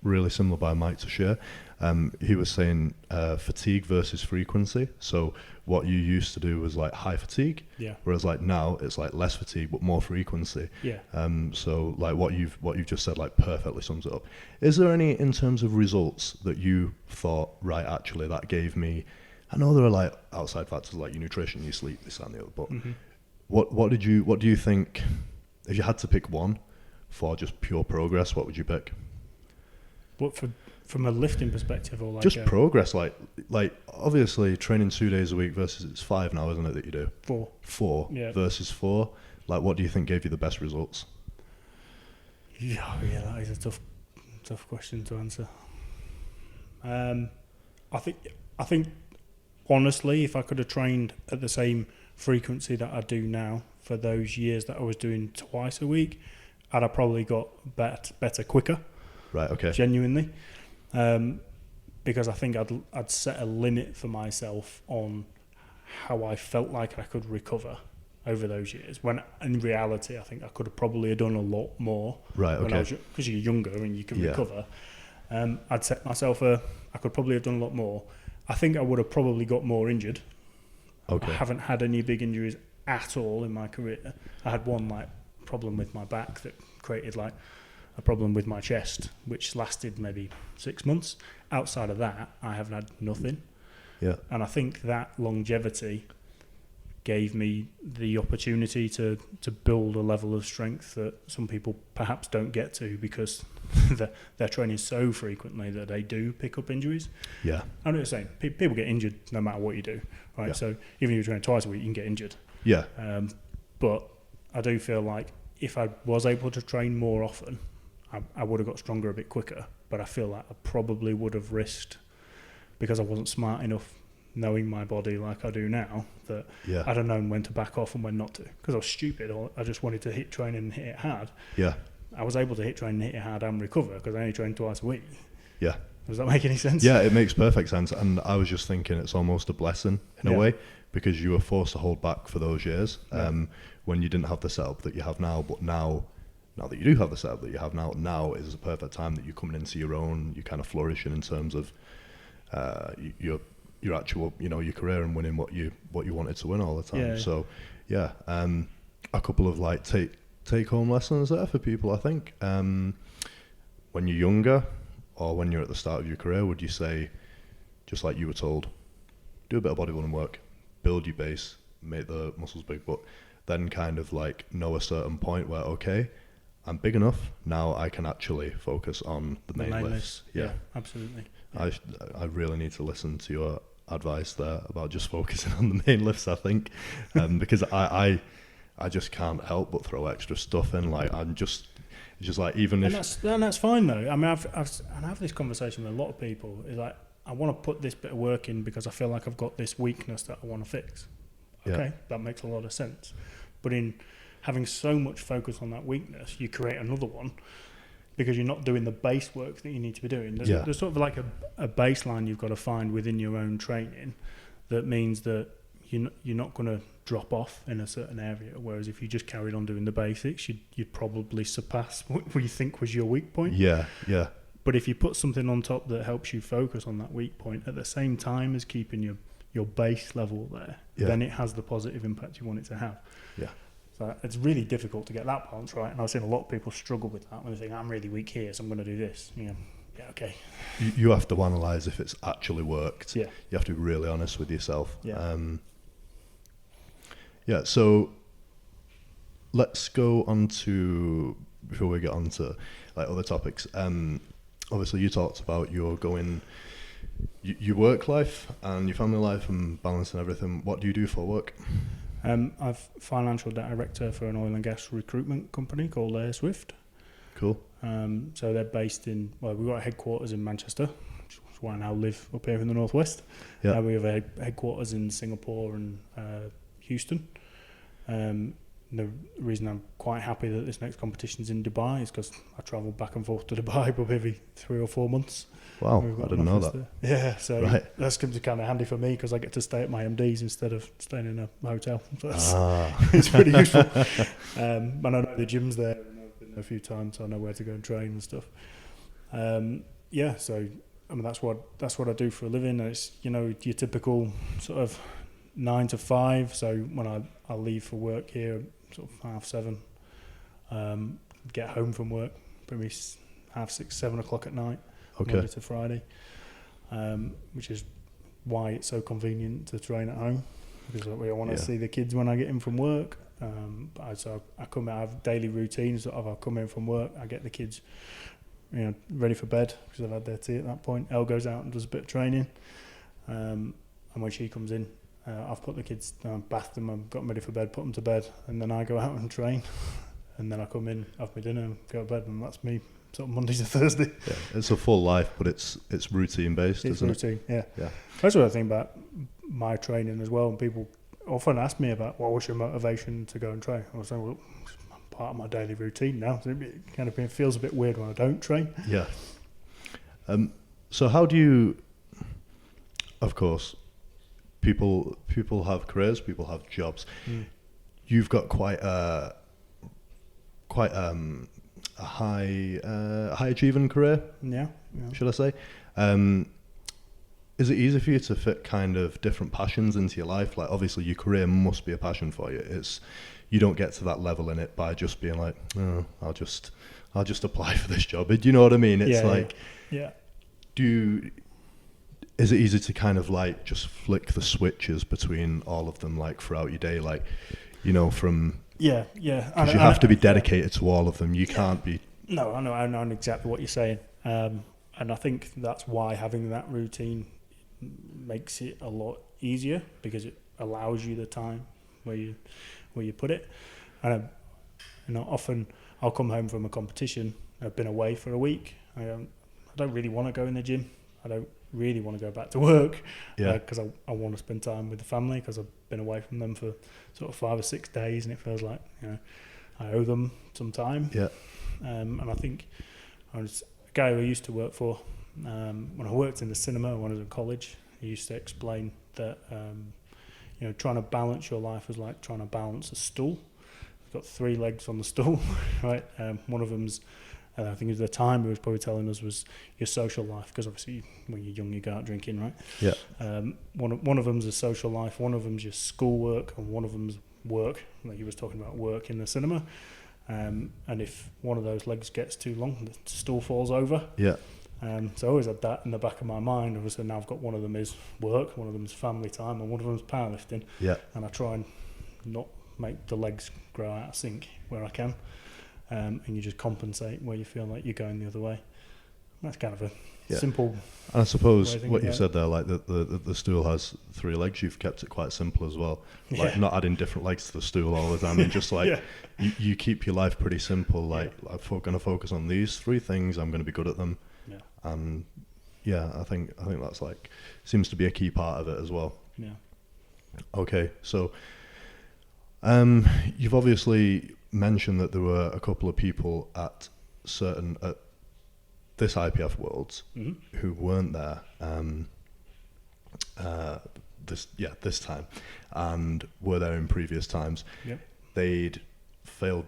really similar by Mike to share. He was saying fatigue versus frequency. So what you used to do was like high fatigue, whereas like now it's like less fatigue but more frequency. So like what you've just said like perfectly sums it up. Is there any, in terms of results, that you thought, right, actually that gave me, I know there are like outside factors like your nutrition, your sleep, this and the other, but what do you think, if you had to pick one for just pure progress, what would you pick? What, from a lifting perspective, or like just progress, like obviously training 2 days a week versus it's 5 now, isn't it, that you do? 4 versus 4. Like, what do you think gave you the best results? Yeah, that is a tough question to answer. I think honestly, if I could have trained at the same frequency that I do now for those years that I was doing twice a week, I'd have probably got better quicker. Right. Okay. Genuinely, because I think I'd set a limit for myself on how I felt like I could recover over those years. When in reality, I think I could have probably done a lot more. Right. Okay. Because you're younger and you can recover. I'd set myself I could probably have done a lot more. I think I would have probably got more injured. Okay. I haven't had any big injuries at all in my career. I had one like problem with my back that created like a problem with my chest, which lasted maybe 6 months. Outside of that, I haven't had nothing. Yeah. And I think that longevity gave me the opportunity to build a level of strength that some people perhaps don't get to, because they're training so frequently that they do pick up injuries. Yeah. I know what you're saying. People get injured no matter what you do, right? Yeah. So even if you train twice a week, you can get injured. Yeah. But I do feel like if I was able to train more often, I would have got stronger a bit quicker. But I feel like I probably would have risked, because I wasn't smart enough knowing my body like I do now, that I'd have known when to back off and when not to. Because I was stupid, or I just wanted to hit train and hit it hard. Yeah. I was able to hit train and hit it hard and recover because I only trained twice a week. Yeah. Does that make any sense? Yeah, it makes perfect sense. And I was just thinking it's almost a blessing in a way, because you were forced to hold back for those years when you didn't have the setup that you have now. But now that you do have the setup that you have now is the perfect time that you're coming into your own, you're kind of flourishing in terms of your actual, your career and winning what you wanted to win all the time. Yeah. So, a couple of like take home lessons there for people, I think. When you're younger or when you're at the start of your career, would you say, just like you were told, do a bit of bodybuilding work, build your base, make the muscles big, but then kind of like know a certain point where, okay, I'm big enough now. I can actually focus on the main lifts. Yeah, absolutely. Yeah. I really need to listen to your advice there about just focusing on the main lifts. I think because I just can't help but throw extra stuff in. Like it's just like even and if that's fine though. I mean, I have this conversation with a lot of people. Is like, I want to put this bit of work in because I feel like I've got this weakness that I want to fix. Okay, that makes a lot of sense. But in having so much focus on that weakness, you create another one because you're not doing the base work that you need to be doing. There's sort of like a baseline you've got to find within your own training that means that you're not going to drop off in a certain area. Whereas if you just carried on doing the basics, you'd probably surpass what you think was your weak point. Yeah. But if you put something on top that helps you focus on that weak point at the same time as keeping your base level there, then it has the positive impact you want it to have. Yeah. So it's really difficult to get that balance right, and I've seen a lot of people struggle with that when they think, I'm really weak here, so I'm going to do this. Yeah, okay. You have to analyse if it's actually worked. Yeah. You have to be really honest with yourself. Yeah. So let's go on to, before we get on to like other topics, obviously you talked about your work life and your family life and balancing everything. What do you do for work? I'm financial director for an oil and gas recruitment company called Swift. Cool. So they're based we've got a headquarters in Manchester, which is where I now live up here in the northwest. Yeah. We have a headquarters in Singapore and Houston. The reason I'm quite happy that this next competition's in Dubai is because I travel back and forth to Dubai probably every 3 or 4 months. Wow, I didn't know that. There. Yeah, so that's kind of handy for me because I get to stay at my MD's instead of staying in a hotel. So it's pretty useful. And I know the gym's there, and I've been there a few times, so I know where to go and train and stuff. So I mean that's what I do for a living. And it's your typical sort of 9 to 5. So when I leave for work here, sort of 7:30, get home from work probably 6:30, 7 o'clock at night. Okay. Monday to Friday, which is why it's so convenient to train at home because I want to see the kids when I get in from work. So I come out, I have daily routines. I'll come in from work, I get the kids, ready for bed because they've had their tea at that point. Elle goes out and does a bit of training, and when she comes in, I've put the kids down, bathed them, I've got them ready for bed, put them to bed, and then I go out and train, and then I come in, have my dinner, and go to bed, and that's me. Sort of Monday to Thursday. Yeah, it's a full life, but it's routine based, isn't routine, it? Yeah. That's what I think about my training as well. And people often ask me about what's your motivation to go and train. I was saying, well, it's part of my daily routine now. So it feels a bit weird when I don't train. Yeah. So how do you? Of course, people have careers, people have jobs. You've got quite a high achieving career, should I say? Is it easy for you to fit kind of different passions into your life? Like obviously your career must be a passion for you. You don't get to that level in it by just being like, oh, I'll just apply for this job. Do you know what I mean? It's is it easy to kind of like just flick the switches between all of them like throughout your day, like from because you have to be dedicated to all of them. You can't be. No, I know exactly what you're saying, and I think that's why having that routine makes it a lot easier because it allows you the time where you put it. And often I'll come home from a competition. I've been away for a week. I don't really want to go in the gym. I don't really want to go back to work because I want to spend time with the family because I've been away from them for sort of 5 or 6 days, and it feels like I owe them some time. And I think I was a guy who I used to work for when I worked in the cinema when I was in college. He used to explain that trying to balance your life was like trying to balance a stool. You've got 3 legs on the stool, right? One of them's I think at the time he was probably telling us was your social life, because obviously when you're young you go out drinking, right? Yeah. One of them's a social life, one of them's your schoolwork, and one of them's work. Like he was talking about work in the cinema, and if one of those legs gets too long, the stool falls over. Yeah. So I always had that in the back of my mind. Obviously now I've got one of them is work, one of them is family time, and one of them is powerlifting. Yeah. And I try and not make the legs grow out of sync where I can. and you just compensate where you feel like you're going the other way. That's kind of a Yeah. simple. And I suppose way of what you thinking said there, like the stool has 3 legs, you've kept it quite simple as well. Like not adding different legs to the stool all the time, and just like you keep your life pretty simple. Like I'm going to focus on these 3 things. I'm going to be good at them. Yeah. And I think that's like seems to be a key part of it as well. Yeah. Okay, so you've obviously mentioned that there were a couple of people at this IPF Worlds who weren't there this time, and were there in previous times. Yep. They'd failed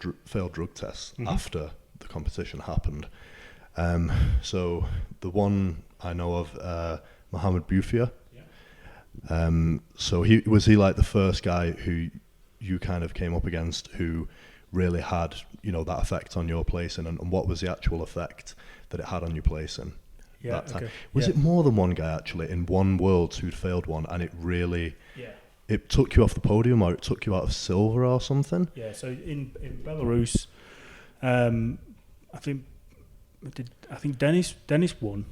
drug tests after the competition happened. So the one I know of, Mohammed Boufia. So was he like the first guy who you kind of came up against who really had, that effect on your placing, and what was the actual effect that it had on your placing that time? Was it more than one guy actually in one Worlds who'd failed one, and it really it took you off the podium, or it took you out of silver or something? Yeah, so in Belarus, I think Dennis won.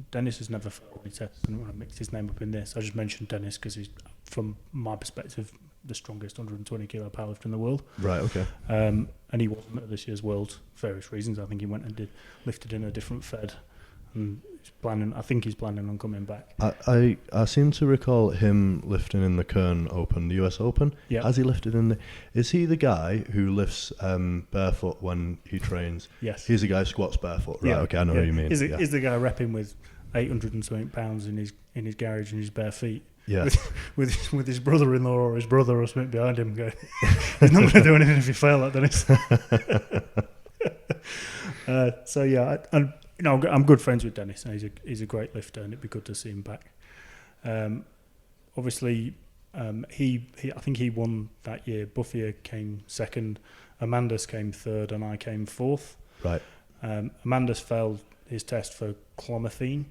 Dennis has never failed any tests. I don't want to mix his name up in this. I just mentioned Dennis because he's, from my perspective, the strongest 120 kilo powerlifter in the world. Right. Okay. And he wasn't at this year's World for various reasons. I think he went and lifted in a different fed, and he's planning on coming back. I seem to recall him lifting in the Kern Open, the US Open. Yeah. Has he lifted in is he the guy who lifts barefoot when he trains? Yes. He's the guy who squats barefoot. Right. Okay. I know what you mean. Is the guy repping with 800 and something pounds in his garage in his bare feet? Yeah. With his brother-in-law or his brother or something behind him going, he's not going to do anything if you fail that, Dennis. I'm good friends with Dennis, and he's a great lifter, and it'd be good to see him back. Obviously, I think he won that year. Boufia came second, Amandus came third, and I came fourth. Right. Amandus failed his test for clomiphene.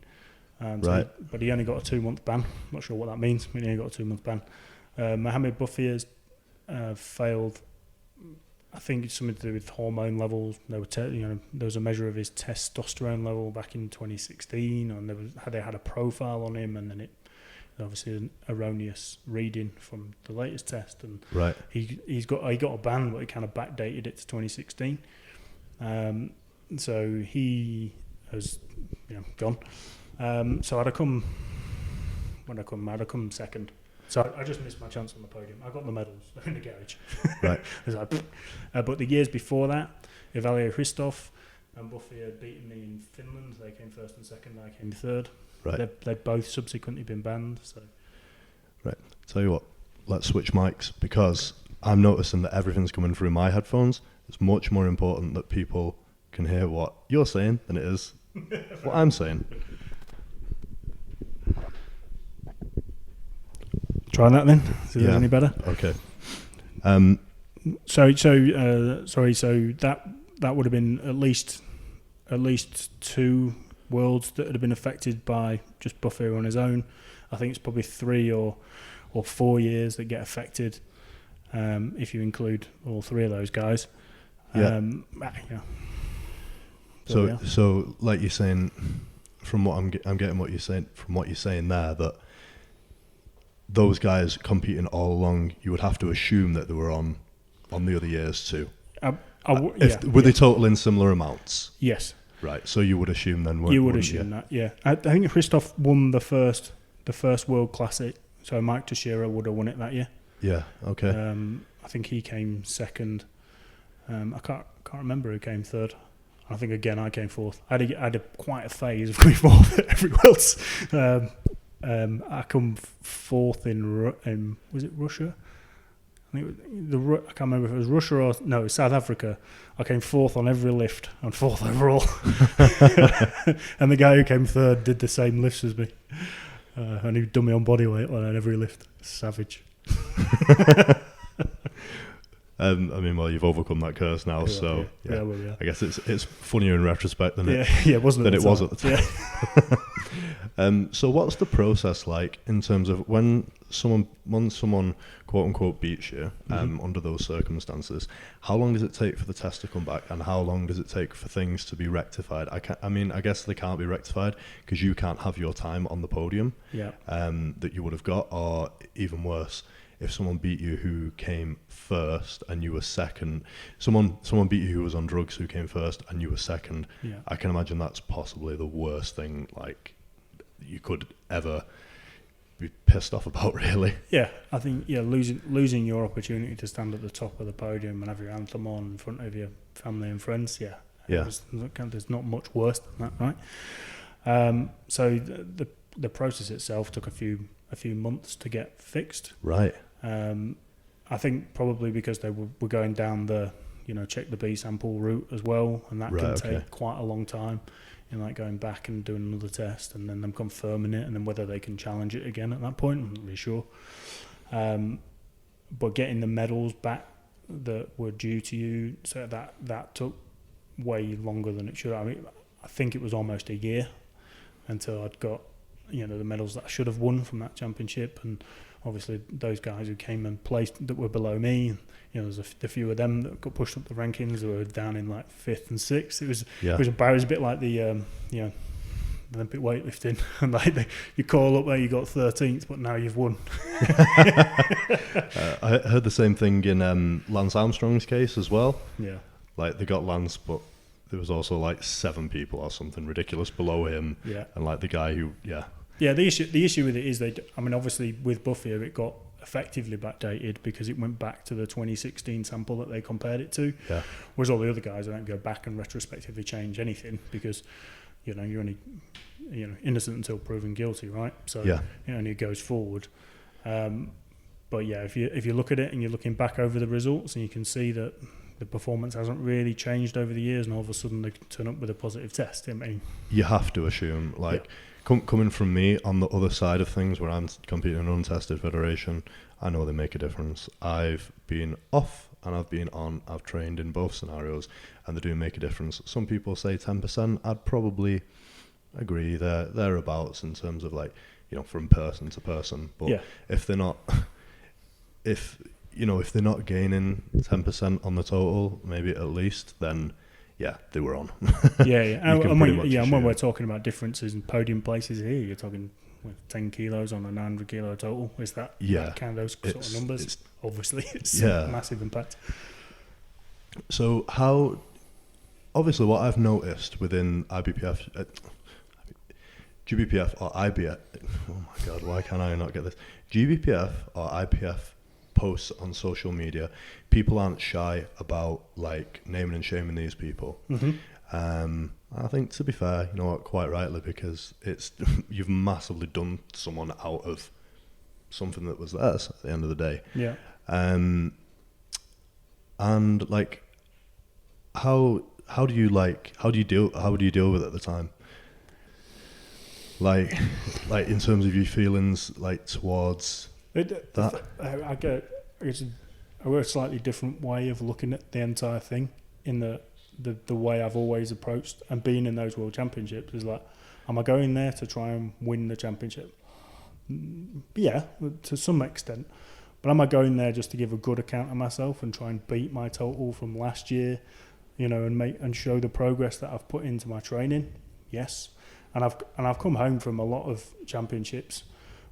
Right. But he only got a 2-month ban. Not sure what that means, but he only got a 2-month ban. Mohammed Boufia's failed. I think it's something to do with hormone levels. There was a measure of his testosterone level back in 2016, and they had a profile on him, and then it obviously an erroneous reading from the latest test, and right. he got a ban, but he kind of backdated it to 2016. So he has gone. So I'd have come second. So I just missed my chance on the podium. I got the medals in the garage. Right. But the years before that, Evalia Christoph and Boufia had beaten me in Finland. They came first and second. I came third. Right. They'd both subsequently been banned. So. Right. Tell you what, let's switch mics, because I'm noticing that everything's coming through my headphones. It's much more important that people can hear what you're saying than it is what I'm saying. Try that then. See if it's any better. Okay. So that would have been at least 2 worlds that had been affected by just Boufia on his own. I think it's probably 3 or 4 years that get affected, if you include all 3 of those guys. Yeah. So like you're saying, from what I'm getting what you're saying from what you're saying there, that those guys competing all along, you would have to assume that they were on the other years too. Were they totaling similar amounts? Yes. Right. So you would assume then. You would assume that. Yeah. I think Christoph won the first World Classic, so Mike Teixeira would have won it that year. Yeah. Okay. I think he came second. I can't remember who came third. I think again I came fourth. I had quite a phase of going fourth at every Worlds. I come fourth in was it Russia? I think I can't remember if it was Russia or no, it was South Africa. I came fourth on every lift and fourth overall. And the guy who came third did the same lifts as me, and he done me on body weight on every lift. Savage. I mean, well, you've overcome that curse now, so yeah. I guess it's funnier in retrospect than it wasn't than it was at the time. So what's the process like in terms of when someone quote unquote beats you under those circumstances, how long does it take for the test to come back, and how long does it take for things to be rectified? I guess they can't be rectified because you can't have your time on the podium that you would have got, or even worse, if someone beat you who came first and you were second, someone beat you who was on drugs who came first and you were second. I can imagine that's possibly the worst thing like you could ever be pissed off about, really. Yeah, I think losing your opportunity to stand at the top of the podium and have your anthem on in front of your family and friends. There's not much worse than that, right? So the process itself took a few months to get fixed. Right. I think probably because they were going down the check the B sample route as well, and that can take quite a long time. Like going back and doing another test and then them confirming it, and then whether they can challenge it again at that point, I'm not really sure. But getting the medals back that were due to you, so that took way longer than it should. I mean, I think it was almost a year until I'd got the medals that I should have won from that championship, and obviously those guys who came and placed that were below me, there's a few of them that got pushed up the rankings that were down in like 5th and 6th. It was a bit like the Olympic weightlifting, and like you call up where you got 13th, but now you've won. I heard the same thing in Lance Armstrong's case as well. Yeah, like they got Lance, but there was also like 7 people or something ridiculous below him. Yeah, and like the guy who the issue with it is obviously with Buffier it got effectively backdated because it went back to the 2016 sample that they compared it to. Yeah. Whereas all the other guys, they don't go back and retrospectively change anything because you're only innocent until proven guilty, right? So it only goes forward. But yeah, if you look at it and you're looking back over the results and you can see that the performance hasn't really changed over the years, and all of a sudden they turn up with a positive test. I mean, you have to assume coming from me on the other side of things where I'm competing in an untested federation, I know they make a difference. I've been off and I've been on. I've trained in both scenarios and they do make a difference. Some people say 10%. I'd probably agree thereabouts in terms of from person to person. But if they're not, if they're not gaining 10% on the total, maybe at least, then they were on. And when we're talking about differences in podium places here, you're talking 10 kilos on a 900 kilo total. Is that kind of those sort of numbers? Obviously, it's a massive impact. So obviously what I've noticed within IBPF, GBPF or IBF, oh my God, why can I not get this? GBPF or IPF posts on social media, people aren't shy about naming and shaming these people. I think, to be fair, quite rightly, because you've massively done someone out of something that was theirs at the end of the day. And how do you deal with it at the time? Like in terms of your feelings towards that? I get a slightly different way of looking at the entire thing, in the way I've always approached and been in those World Championships is am I going there to try and win the championship? Yeah, to some extent. But am I going there just to give a good account of myself and try and beat my total from last year, and show the progress that I've put into my training? Yes. And I've come home from a lot of championships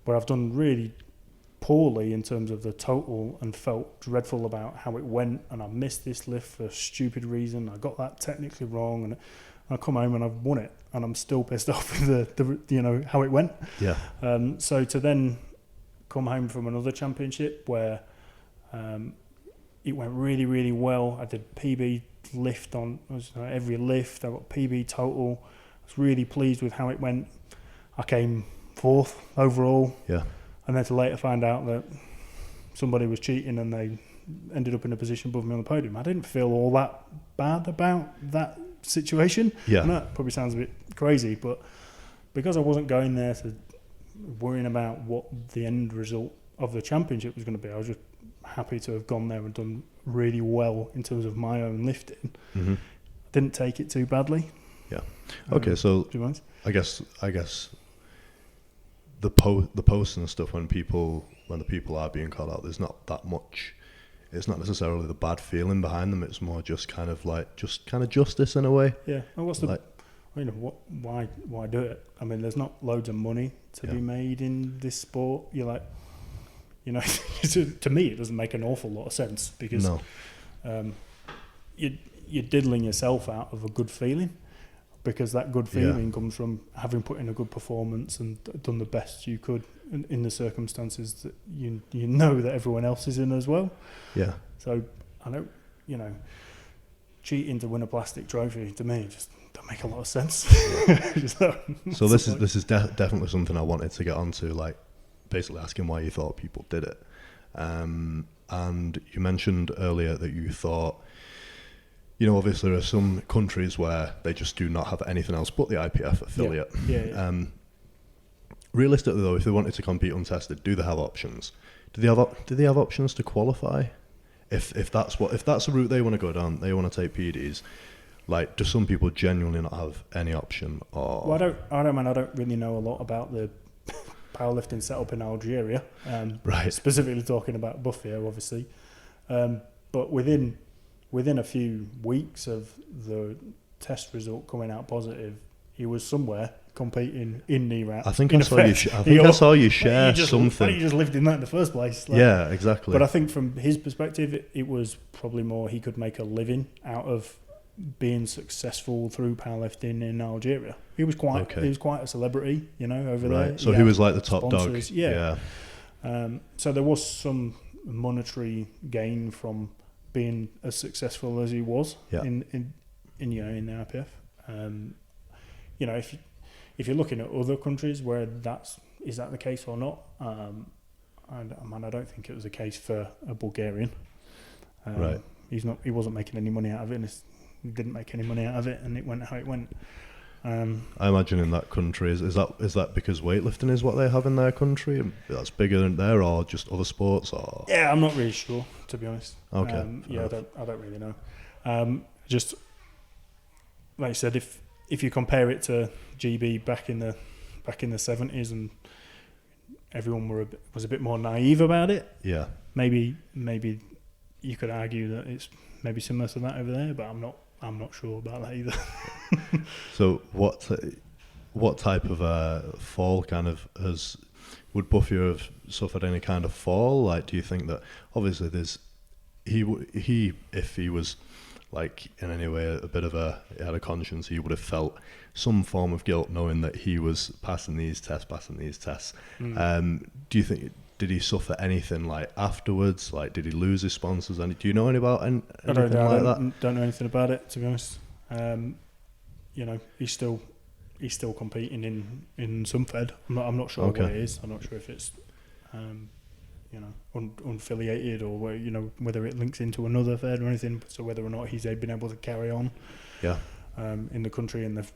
where I've done really poorly in terms of the total and felt dreadful about how it went, and I missed this lift for a stupid reason. I got that technically wrong, and I come home and I've won it, and I'm still pissed off with the how it went. So to then come home from another championship where it went really, really well. I did PB lift on every lift. I got PB total. I was really pleased with how it went. I came 4th overall. And then to later find out that somebody was cheating and they ended up in a position above me on the podium. I didn't feel all that bad about that situation. And that probably sounds a bit crazy, but because I wasn't going there to worrying about what the end result of the championship was going to be, I was just happy to have gone there and done really well in terms of my own lifting. Didn't take it too badly. Okay, so do you mind? I guess the posts and stuff, when people when the people are being called out, there's not that much. It's not necessarily the bad feeling behind them. It's more just kind of like justice in a way. Yeah. And what's the why do it? I mean, there's not loads of money to be made in this sport. You're like, to me, it doesn't make an awful lot of sense because you're diddling yourself out of a good feeling, because that good feeling comes from having put in a good performance and done the best you could in the circumstances that you know that everyone else is in as well. Yeah. So I don't, cheating to win a plastic trophy, to me just don't make a lot of sense. So this is definitely something I wanted to get onto, like basically asking why you thought people did it. And you mentioned earlier that you thought, obviously there are some countries where they just do not have anything else but the IPF affiliate. Yeah. Realistically though, if they wanted to compete untested, do they have options? Do they have options to qualify? If that's the route they want to go down, they want to take PEDs. Like, do some people genuinely not have any option? Or well, I don't really know a lot about the powerlifting setup in Algeria. Right. Specifically talking about Buffio, obviously. But within a few weeks of the test result coming out positive, he was somewhere competing in NERAT. I think I saw you share something. He just lived in that in the first place. Yeah, exactly. But I think from his perspective, it was probably more he could make a living out of being successful through powerlifting in Algeria. He was quite a celebrity, over there. So he was like the top sponsors. dog. Yeah. So there was some monetary gain from being as successful as he was in the IPF. If you're looking at other countries where is that the case or not? I don't think it was the case for a Bulgarian. Right. He wasn't making any money out of it, and he didn't make any money out of it, and it went how it went. I imagine in that country, is that because weightlifting is what they have in their country? That's bigger than there, or just other sports, or? Yeah, I'm not really sure, to be honest. Okay. I don't really know. Just like I said, if you compare it to GB back in the 70s, and everyone was a bit more naive about it. Yeah. Maybe you could argue that it's maybe similar to that over there, but I'm not sure about that either. So what type of fall kind of would Buffio have suffered any kind of fall? Like, do you think that obviously he if he was like in any way he had a conscience, he would have felt some form of guilt knowing that he was passing these tests. Do you think, did he suffer anything like afterwards? Like, did he lose his sponsors? Do you know anything about anything like that? Don't know anything about it, to be honest. He's still competing in some fed. I'm not sure what it is. I'm not sure if it's unaffiliated or whether it links into another fed or anything. So whether or not he's been able to carry on in the country, and they've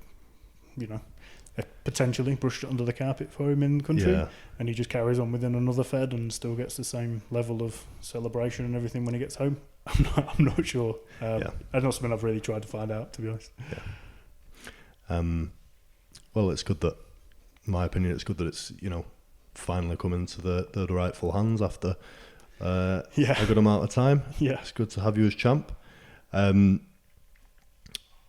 potentially brushed it under the carpet for him in the country, and he just carries on within another fed and still gets the same level of celebration and everything when he gets home. I'm not sure. That's not something I've really tried to find out, to be honest. Well, it's good that, in my opinion, it's finally come into the rightful hands after a good amount of time. Yeah, it's good to have you as champ.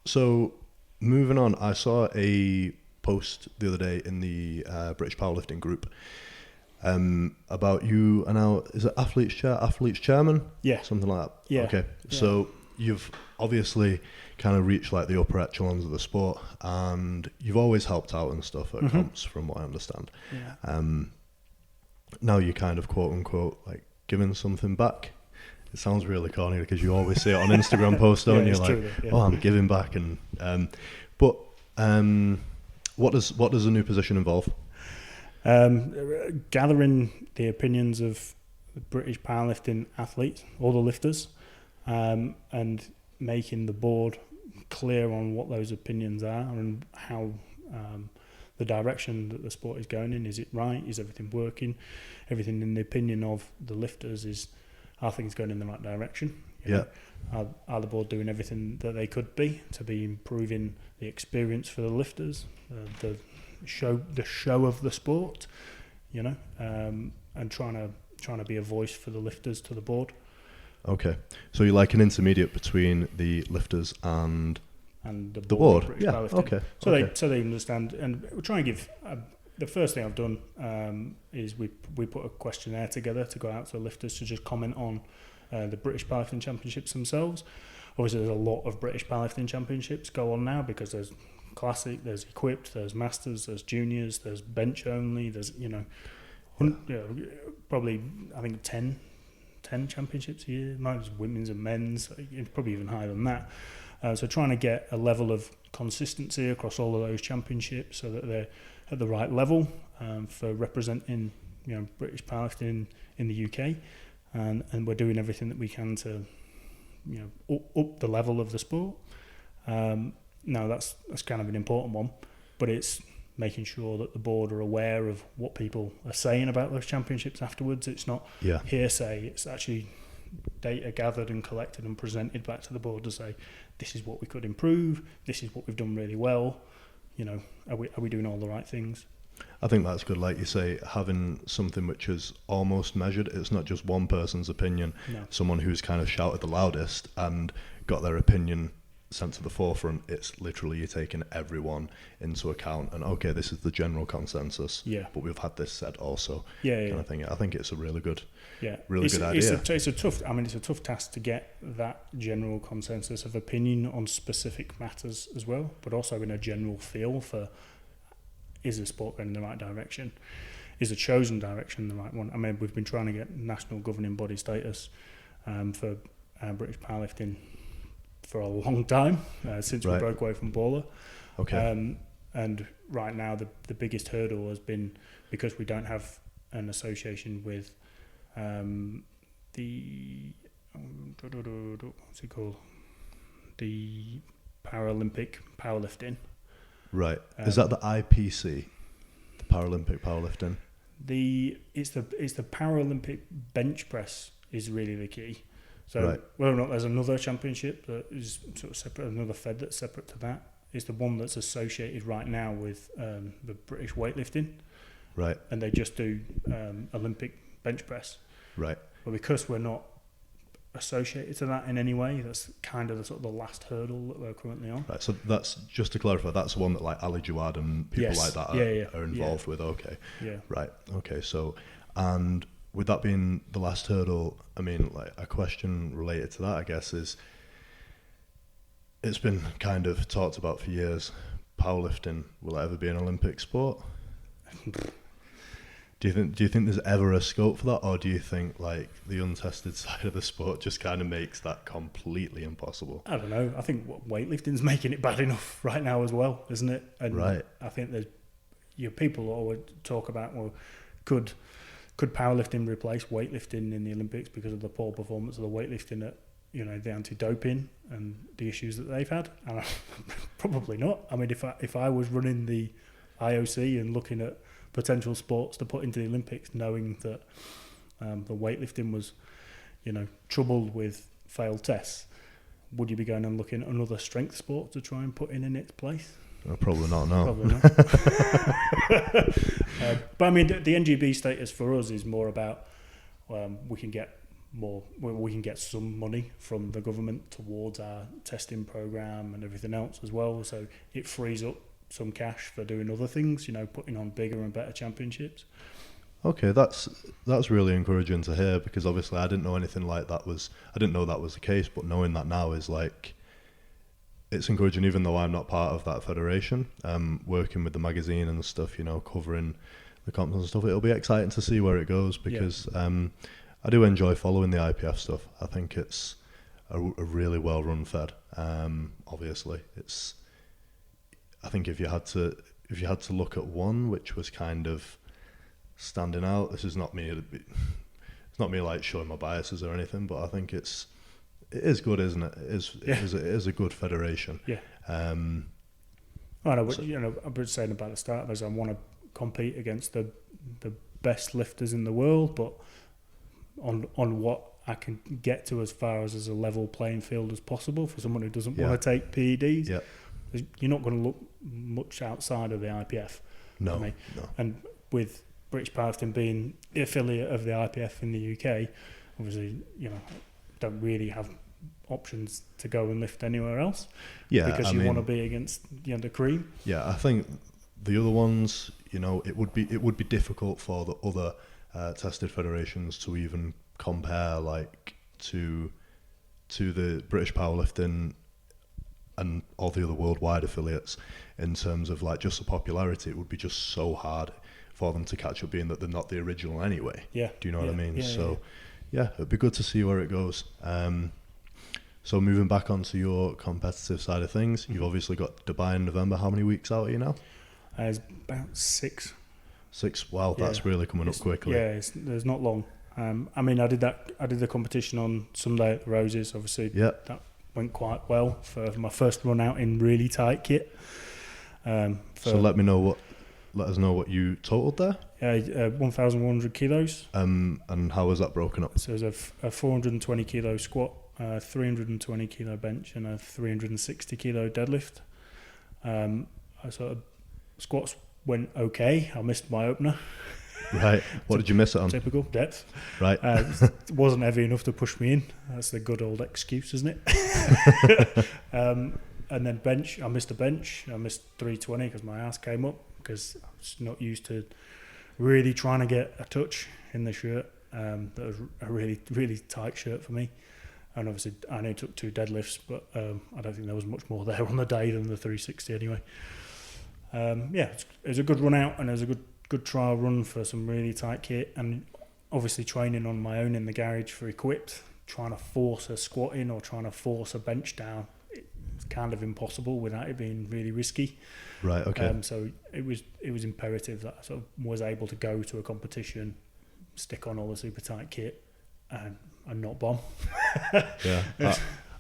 So moving on, I saw a post the other day in the British Powerlifting group about you are now, is it athletes chairman? Yeah, something like that. Yeah. Okay. Yeah. So you've obviously kind of reached like the upper echelons of the sport, and you've always helped out and stuff at comps, from what I understand. Yeah. Now you're kind of quote unquote like giving something back. It sounds really corny because you always see it on Instagram posts, don't you? Like, oh, I'm giving back, and but what does a new position involve? Gathering the opinions of the British powerlifting athletes, all the lifters, and making the board clear on what those opinions are and how the direction that the sport is going in. Is it right? Is everything working? Everything in the opinion of the lifters are things going in the right direction? Are the board doing everything that they could be to be improving the experience for the lifters, the show of the sport, and trying trying to be a voice for the lifters to the board. Okay, so you're like an intermediate between the lifters and the board. British Yeah. Powerlifting. Okay. So they understand, and we're trying to give. The first thing I've done is we put a questionnaire together to go out to the lifters to just comment on the British Powerlifting Championships themselves. Obviously, there's a lot of British Powerlifting Championships go on now because there's Classic, there's Equipped, there's Masters, there's Juniors, there's Bench only, there's probably I think 10 championships a year. Mine's women's and men's, probably even higher than that. So trying to get a level of consistency across all of those championships so that they're at the right level for representing British powerlifting in the UK, and we're doing everything that we can to up the level of the sport. Now that's kind of an important one, but it's making sure that the board are aware of what people are saying about those championships afterwards. It's not hearsay, it's actually data gathered and collected and presented back to the board to say, this is what we could improve, this is what we've done really well, are we doing all the right things? I think that's good, like you say, having something which is almost measured. It's not just one person's opinion, someone who's kind of shouted the loudest and got their opinion sent to the forefront. It's literally you're taking everyone into account and okay, this is the general consensus, but we've had this said also, kind of thing. I think it's a really good good idea. It's a tough task to get that general consensus of opinion on specific matters as well, but also in a general feel for, is the sport going in the right direction? Is the chosen direction the right one? I mean, we've been trying to get national governing body status for British powerlifting for a long time, since we broke away from Baller. Okay. And right now the biggest hurdle has been because we don't have an association with what's it called? The Paralympic powerlifting. Right. Is that the IPC? The Paralympic powerlifting? It's the Paralympic bench press is really the key. So whether or not there's another championship that is sort of separate, another fed that's separate to that, is the one that's associated right now with the British weightlifting. Right. And they just do Olympic bench press. Right. But because we're not associated to that in any way, that's kind of the sort of the last hurdle that we're currently on. Right. So that's, just to clarify, that's the one that like Ali Jawad and people like that are involved with. Okay. Yeah. Right. Okay. So, and with that being the last hurdle, I mean, like a question related to that, I guess, is it's been kind of talked about for years. Powerlifting, will it ever be an Olympic sport? Do you think there's ever a scope for that, or do you think like the untested side of the sport just kind of makes that completely impossible? I don't know. I think weightlifting's making it bad enough right now as well, isn't it? And I think there's people always talk about, well, could powerlifting replace weightlifting in the Olympics because of the poor performance of the weightlifting at the anti-doping and the issues that they've had? And probably not. I mean, if I was running the IOC and looking at potential sports to put into the Olympics, knowing that the weightlifting was troubled with failed tests, would you be going and looking at another strength sport to try and put in its place? Probably not, no. Probably not. But I mean, the NGB status for us is more about we can get some money from the government towards our testing program and everything else as well. So it frees up some cash for doing other things, putting on bigger and better championships. Okay, that's really encouraging to hear, because obviously I didn't know anything like that I didn't know that was the case, but knowing that now is like, it's encouraging, even though I'm not part of that federation, working with the magazine and stuff, covering the conference and stuff. It'll be exciting to see where it goes, because I do enjoy following the IPF stuff. I think it's a really well run fed. Obviously, I think if you had to look at one which was kind of standing out, this is not me. It's not me like showing my biases or anything, but I think it is good, isn't it? It is a good federation. Yeah. I've been saying about the start, I want to compete against the best lifters in the world, but on what I can get to as far as a level playing field as possible for someone who doesn't want to take PEDs. Yeah. You're not going to look much outside of the IPF. No. And with British Powerlifting being the affiliate of the IPF in the UK, obviously, don't really have options to go and lift anywhere else. Yeah, because you want to be against the cream. Yeah, I think the other ones, it would be difficult for the other tested federations to even compare like to the British Powerlifting and all the other worldwide affiliates in terms of like just the popularity. It would be just so hard for them to catch up, being that they're not the original anyway. Yeah. Do you know what I mean? Yeah, so yeah, it'd be good to see where it goes. So moving back onto your competitive side of things, you've obviously got Dubai in November. How many weeks out are you now? It's about 6. 6. Wow, that's really coming up quickly. Yeah, there's not long. I did the competition on Sunday at the Roses. Obviously, that went quite well for my first run out in really tight kit. So let us know what you totaled there. 1,100 kilos. And how was that broken up? So it was a 420 kilo squat, 320 kilo bench, and a 360 kilo deadlift. Squats went okay. I missed my opener. Right. What did you miss it on? Typical depth. Right. It wasn't heavy enough to push me in. That's the good old excuse, isn't it? And then bench. I missed a bench. I missed 320 because my ass came up, because I was not used to really trying to get a touch in the shirt. That was a really, really tight shirt for me. And obviously I only took 2 deadlifts, but I don't think there was much more there on the day than the 360 anyway. It was a good run out, and it was a good trial run for some really tight kit, and obviously training on my own in the garage for equipped, trying to force a squat in or trying to force a bench down. It's kind of impossible without it being really risky. Right, okay. So it was imperative that I sort of was able to go to a competition, stick on all the super tight kit, and not bomb. Yeah,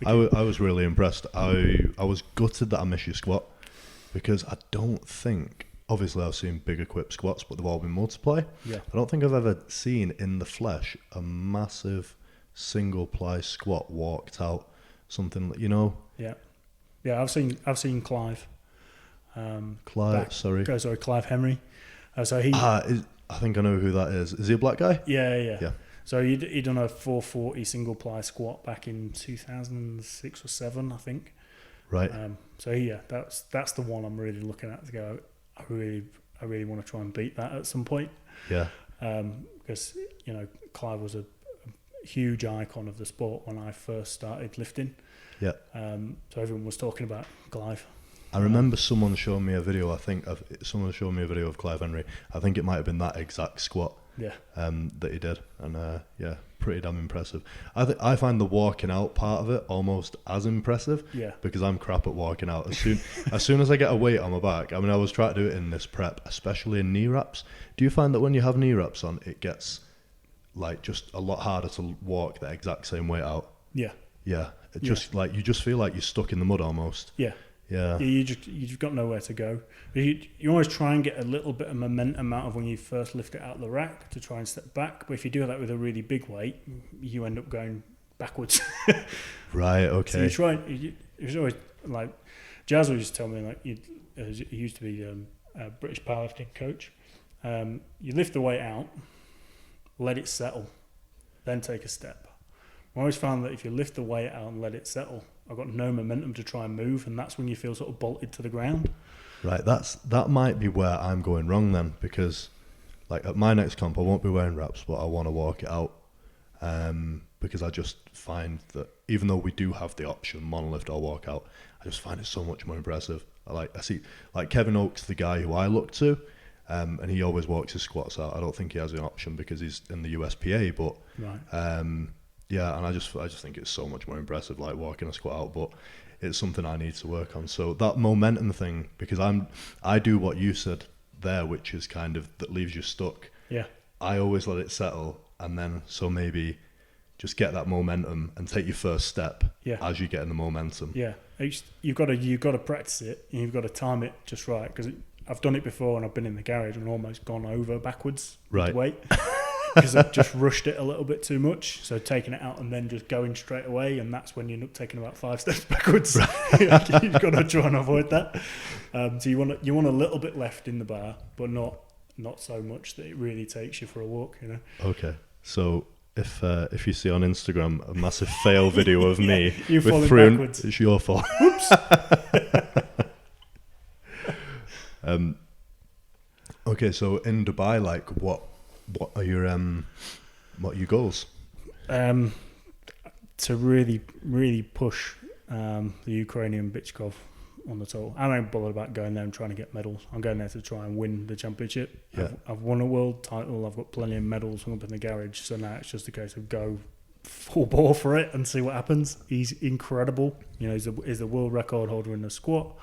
I was really impressed. I was gutted that I missed your squat, because I don't think, obviously I've seen big equipped squats, but they've all been multiply. Yeah. I don't think I've ever seen in the flesh a massive single ply squat walked out, something, Yeah. Yeah, I've seen Clive. Clive Henry. So he. I think I know who that is. Is he a black guy? Yeah. So he done a 440 single ply squat back in 2006 or 7, I think. Right. That's the one I'm really looking at to go. I really want to try and beat that at some point. Yeah. Because Clive was a huge icon of the sport when I first started lifting. Yeah. So everyone was talking about Clive. I remember someone showing me a video. Someone showed me a video of Clive Henry. I think it might have been that exact squat. Yeah. That he did, and pretty damn impressive. I find the walking out part of it almost as impressive. Yeah. Because I'm crap at walking out. As soon as I get a weight on my back, I was trying to do it in this prep, especially in knee wraps. Do you find that when you have knee wraps on, it gets like just a lot harder to walk the exact same weight out? Yeah. Yeah. Just like you just feel like you're stuck in the mud almost. Yeah. Yeah. You've got nowhere to go. You always try and get a little bit of momentum out of when you first lift it out of the rack to try and step back. But if you do that with a really big weight, you end up going backwards. Right. Okay. So it's always like Jazz would just tell me, like he used to be a British powerlifting coach. You lift the weight out, let it settle, then take a step. I always found that if you lift the weight out and let it settle, I've got no momentum to try and move, and that's when you feel sort of bolted to the ground. Right, that might be where I'm going wrong then, because like at my next comp I won't be wearing wraps, but I want to walk it out, because I just find that even though we do have the option monolift or walk out, I just find it so much more impressive. I see like Kevin Oakes, the guy who I look to, and he always walks his squats out. I don't think he has an option because he's in the USPA, but right. Yeah, and I just think it's so much more impressive, like walking a squat out, but it's something I need to work on. So that momentum thing, because I do what you said there, which is kind of that leaves you stuck. Yeah. I always let it settle, and then so maybe just get that momentum and take your first step as you get in the momentum. Yeah, you've got to practice it, and you've got to time it just right, because I've done it before, and I've been in the garage and almost gone over backwards with the weight. Because I've just rushed it a little bit too much. So taking it out and then just going straight away, and that's when you end up taking about 5 steps backwards. Right. You've got to try and avoid that. So you want a little bit left in the bar, but not not so much that it really takes you for a walk, you know. Okay, so if you see on Instagram a massive fail video of me you with falling 300, backwards. it's your fault. Whoops. Okay, so in Dubai, like, what are your goals? To really push the Ukrainian Bichkov on the total. I don't bother about going there and trying to get medals. I'm going there to try and win the championship. Yeah. I've won a world title. I've got plenty of medals hung up in the garage. So now it's just a case of go full bore for it and see what happens. He's incredible. You know, he's the world record holder in the squat.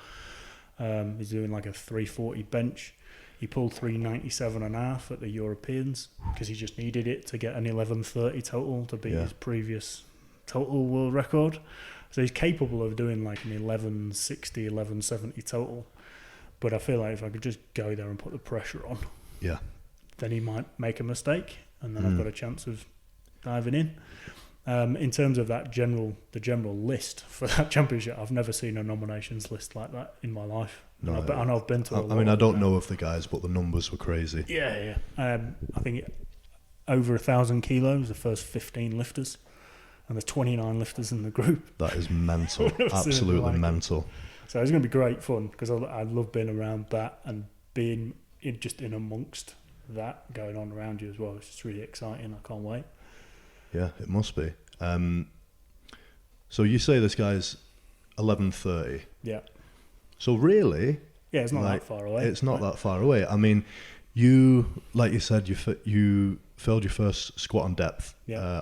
He's doing like a 340 bench. He pulled 397.5 at the Europeans because he just needed it to get an 1130 total to beat his previous total world record. So he's capable of doing like an 1160, 1170 total. But I feel like if I could just go there and put the pressure on, then he might make a mistake, and then I've got a chance of diving in. In terms of the general list for that championship, I've never seen a nominations list like that in my life. No, and I've been to a lot. I mean, I don't know of the guys, but the numbers were crazy. Yeah. I think over 1,000 kilos, the first 15 lifters. And there's 29 lifters in the group. That is mental. Absolutely mental. So it's going to be great fun because I love being around that and being just in amongst that going on around you as well. It's just really exciting. I can't wait. Yeah, it must be. So you say this guy's 11:30. Yeah. So really, yeah, it's not that far away. It's not that far away. I mean, you, like you said, you failed your first squat on depth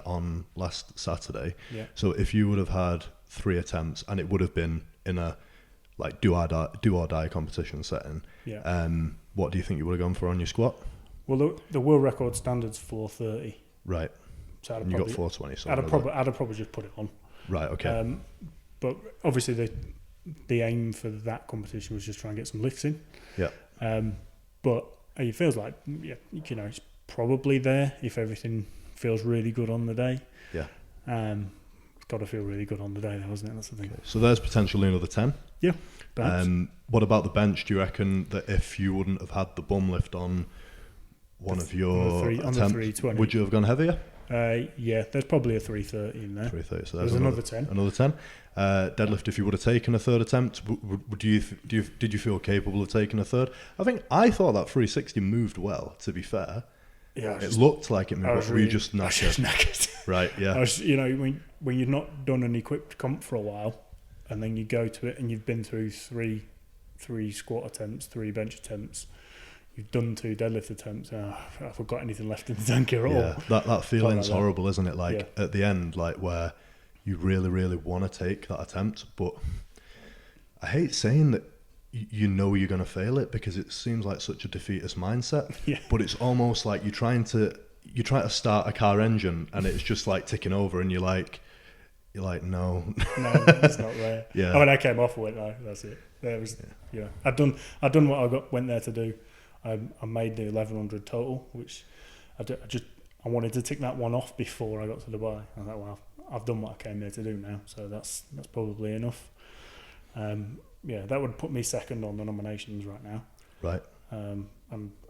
on last Saturday. Yeah. So if you would have had 3 attempts and it would have been in a like do or die competition setting, what do you think you would have gone for on your squat? Well, the world record standard's 430. Right. So you got 420. So I'd have probably just put it on. Right. Okay. But obviously the aim for that competition was just try and get some lifts in. Yeah. But it feels like it's probably there if everything feels really good on the day. Yeah. It's got to feel really good on the day, though, isn't it? That's the thing. Okay. So there's potentially another 10. Yeah. Perhaps. What about the bench? Do you reckon that if you wouldn't have had the bum lift on one of your attempts, 320, would you have gone heavier? Yeah, there's probably a 330 in there. 330. So there's another 10. Another 10. Deadlift. If you would have taken a third attempt, did you feel capable of taking a third? I thought that 360 moved well. To be fair, it looked like it moved. Were you just knackered? I was just knackered. Right. Yeah. When you've not done an equipped comp for a while, and then you go to it and you've been through three squat attempts, 3 bench attempts. You've done 2 deadlift attempts. I forgot anything left in the tank at all. Yeah, that feeling's horrible, isn't it? Like at the end, like where you really, really want to take that attempt, but I hate saying that you know you're going to fail it because it seems like such a defeatist mindset. Yeah. But it's almost like you try to start a car engine and it's just like ticking over, and you're like no, it's not there. Yeah. I came off with it. No, that's it. There was I'd done what I went there to do. I made the 1100 total, which I wanted to tick that one off before I got to Dubai. I thought, well, I've done what I came there to do now, so that's probably enough. That would put me second on the nominations right now. Right. And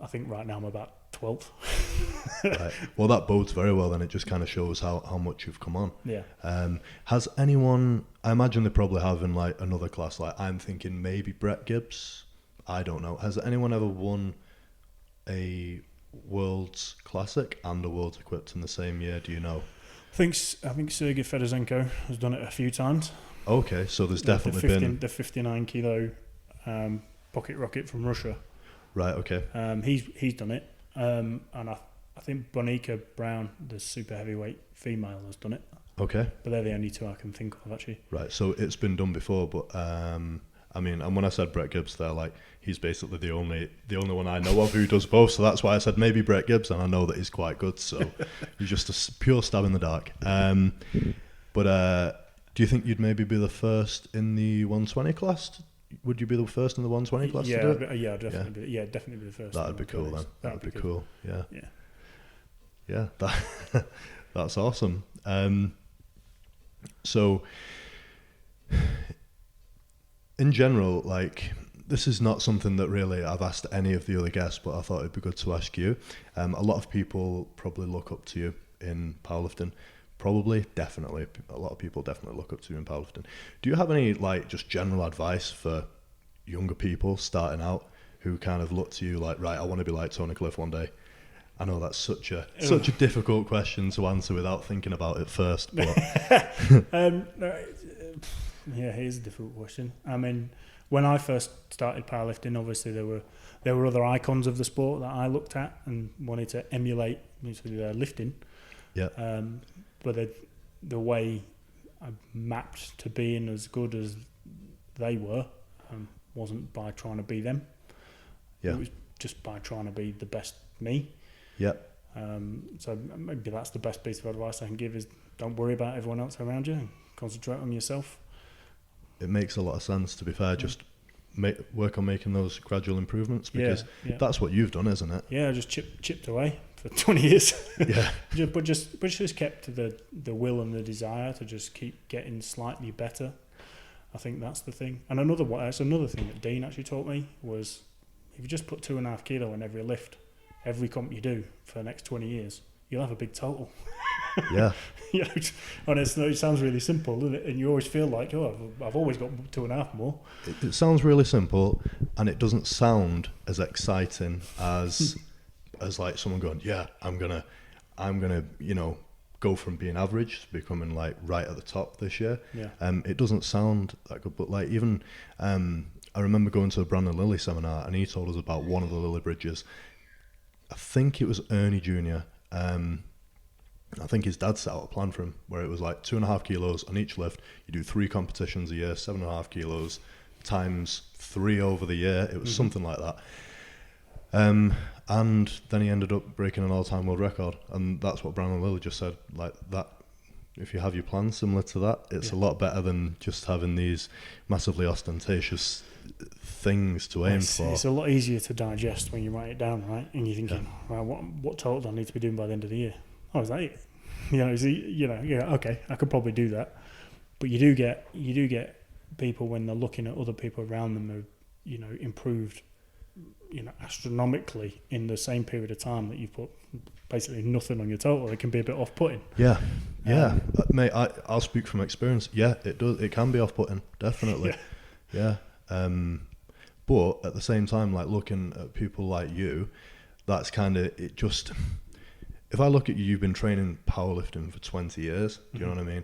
I think right now I'm about 12th. Right. Well, that bodes very well. Then it just kind of shows how much you've come on. Yeah. Has anyone? I imagine they probably have in like another class. Like I'm thinking maybe Brett Gibbs. I don't know. Has anyone ever won a World's Classic and a World's Equipped in the same year? Do you know? I think Sergey Fedorenko has done it a few times. Okay, so there's definitely been the 59 kilo pocket rocket from Russia. Right. Okay. He's done it, and I think Bonica Brown, the super heavyweight female, has done it. Okay. But they're the only 2 I can think of actually. Right. So it's been done before, but and when I said Brett Gibbs there, like he's basically the only one I know of who does both. So that's why I said maybe Brett Gibbs, and I know that he's quite good. So he's just a pure stab in the dark. But do you think you'd maybe be the first in the 120 class? Would you be the first in the 120 class to do it? Yeah, definitely. Definitely be the first. That'd be cool then. That'd be cool. Yeah. Yeah. Yeah. That's awesome. So, in general, like this is not something that really I've asked any of the other guests, but I thought it'd be good to ask you. A lot of people probably look up to you in powerlifting. Definitely. A lot of people definitely look up to you in powerlifting. Do you have any like just general advice for younger people starting out who kind of look to you like, right, I want to be like Tony Cliffe one day? I know that's such a difficult question to answer without thinking about it first. But yeah, it is a difficult question. I mean, when I first started powerlifting, obviously there were other icons of the sport that I looked at and wanted to emulate their lifting. Yeah. But the way I mapped to being as good as they were wasn't by trying to be them. Yeah. It was just by trying to be the best me. Yeah. So maybe that's the best piece of advice I can give is don't worry about everyone else around you and concentrate on yourself. It makes a lot of sense, to be fair. Just work on making those gradual improvements, because that's what you've done, isn't it? Yeah, I just chipped away for 20 years. Yeah. but just kept the will and the desire to just keep getting slightly better. I think that's the thing. And another thing that Dean actually taught me was if you just put 2.5 kilo in every lift, every comp you do for the next 20 years, you'll have a big total. Yeah. Honestly, it sounds really simple, doesn't it? And you always feel like, I've always got 2.5 more. It sounds really simple, and it doesn't sound as exciting as like someone going, yeah, I'm gonna, go from being average to becoming like right at the top this year. Yeah. It doesn't sound that good, but like even I remember going to a Brandon Lilly seminar, and he told us about one of the Lilly bridges. I think it was Ernie Jr. I think his dad set out a plan for him where it was like 2.5 kilos on each lift. You do 3 competitions a year, 7.5 kilos times 3 over the year. It was something like that. And then he ended up breaking an all-time world record. And that's what Brandon Lilly just said. Like that, if you have your plan similar to that, it's a lot better than just having these massively ostentatious things to aim for. It's a lot easier to digest when you write it down, right? And you're thinking, well, what total do I need to be doing by the end of the year? Oh, is that it? Okay, I could probably do that. But you do get people when they're looking at other people around them who, improved, astronomically in the same period of time that you've put basically nothing on your total. It can be a bit off-putting. Yeah, mate. I'll speak from experience. Yeah, it does. It can be off-putting, definitely. Yeah. But at the same time, like looking at people like you, that's kind of it. Just if I look at you, you've been training powerlifting for 20 years. Do you know what I mean?